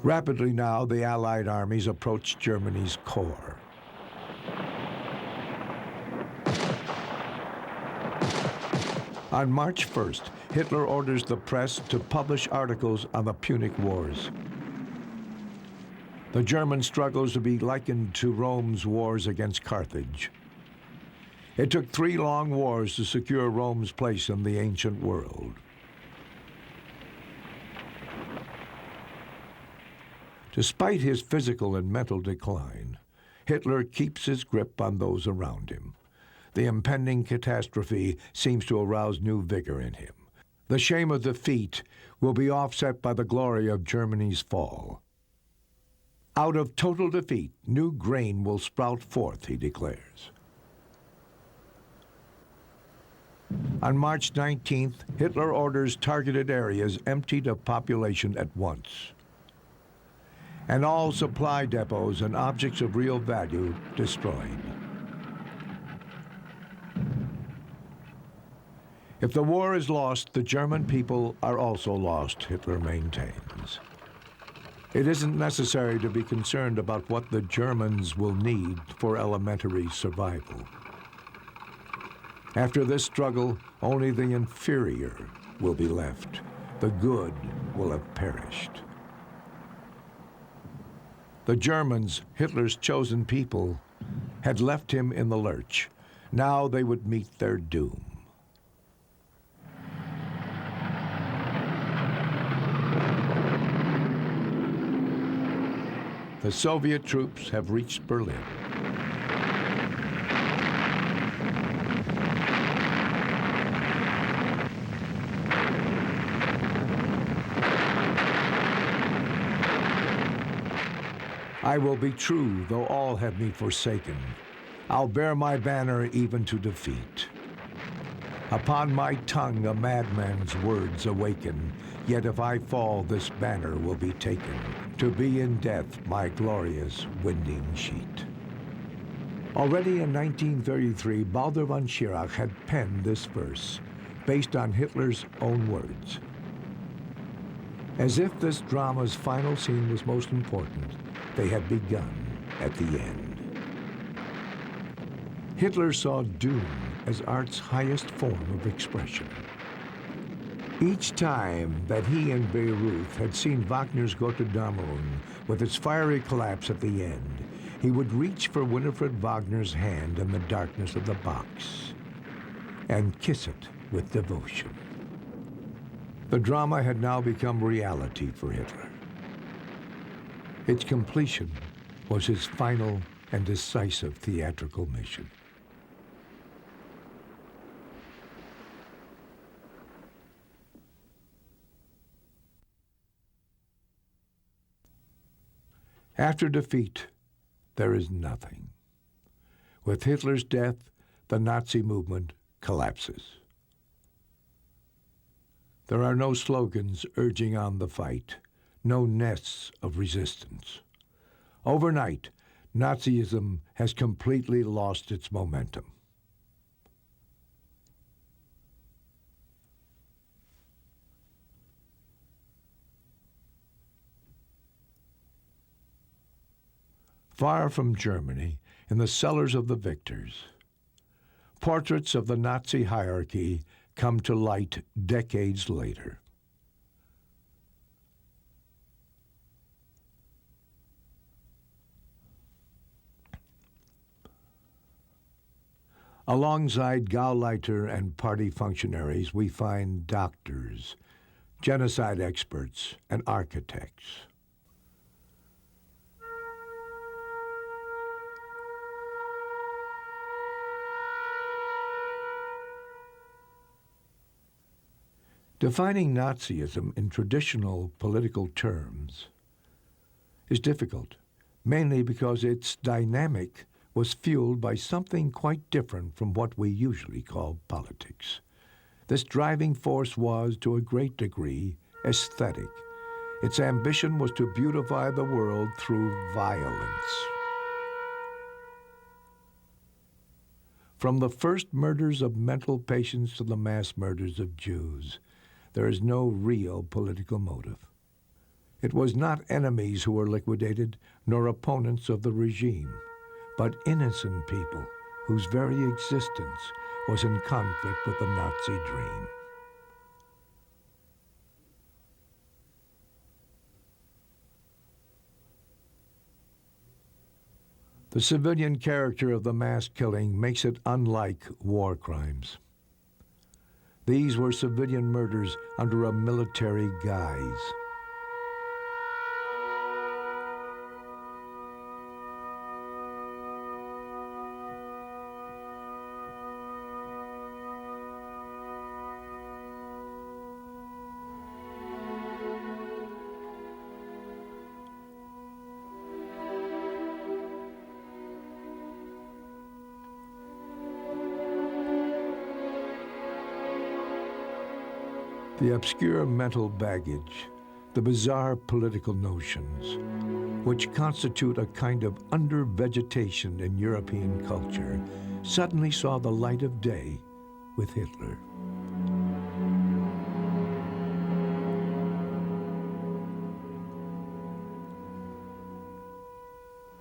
Rapidly now, the Allied armies approach Germany's core. On March 1st, Hitler orders the press to publish articles on the Punic Wars. The German struggle is to be likened to Rome's wars against Carthage. It took 3 long wars to secure Rome's place in the ancient world. Despite his physical and mental decline, Hitler keeps his grip on those around him. The impending catastrophe seems to arouse new vigor in him. The shame of defeat will be offset by the glory of Germany's fall. Out of total defeat, new grain will sprout forth, he declares. On March 19th, Hitler orders targeted areas emptied of population at once, and all supply depots and objects of real value destroyed. If the war is lost, the German people are also lost, Hitler maintains. It isn't necessary to be concerned about what the Germans will need for elementary survival. After this struggle, only the inferior will be left. The good will have perished. The Germans, Hitler's chosen people, had left him in the lurch. Now they would meet their doom. The Soviet troops have reached Berlin. I will be true, though all have me forsaken. I'll bear my banner even to defeat. Upon my tongue a madman's words awaken, yet if I fall, this banner will be taken, to be in death my glorious winding sheet. Already in 1933, Baldur von Schirach had penned this verse, based on Hitler's own words. As if this drama's final scene was most important, they had begun at the end. Hitler saw doom as art's highest form of expression. Each time that he and Bayreuth had seen Wagner's Götterdämmerung with its fiery collapse at the end, he would reach for Winifred Wagner's hand in the darkness of the box and kiss it with devotion. The drama had now become reality for Hitler. Its completion was his final and decisive theatrical mission. After defeat, there is nothing. With Hitler's death, the Nazi movement collapses. There are no slogans urging on the fight, no nests of resistance. Overnight, Nazism has completely lost its momentum. Far from Germany, in the cellars of the victors, portraits of the Nazi hierarchy come to light decades later. Alongside Gauleiter and party functionaries, we find doctors, genocide experts, and architects. Defining Nazism in traditional political terms is difficult, mainly because its dynamic was fueled by something quite different from what we usually call politics. This driving force was, to a great degree, aesthetic. Its ambition was to beautify the world through violence. From the first murders of mental patients to the mass murders of Jews, there is no real political motive. It was not enemies who were liquidated, nor opponents of the regime, but innocent people whose very existence was in conflict with the Nazi dream. The civilian character of the mass killing makes it unlike war crimes. These were civilian murders under a military guise. The obscure mental baggage, the bizarre political notions, which constitute a kind of under-vegetation in European culture, suddenly saw the light of day with Hitler.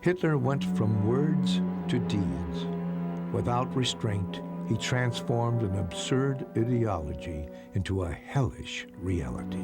Hitler went from words to deeds. Without restraint, he transformed an absurd ideology into a hellish reality.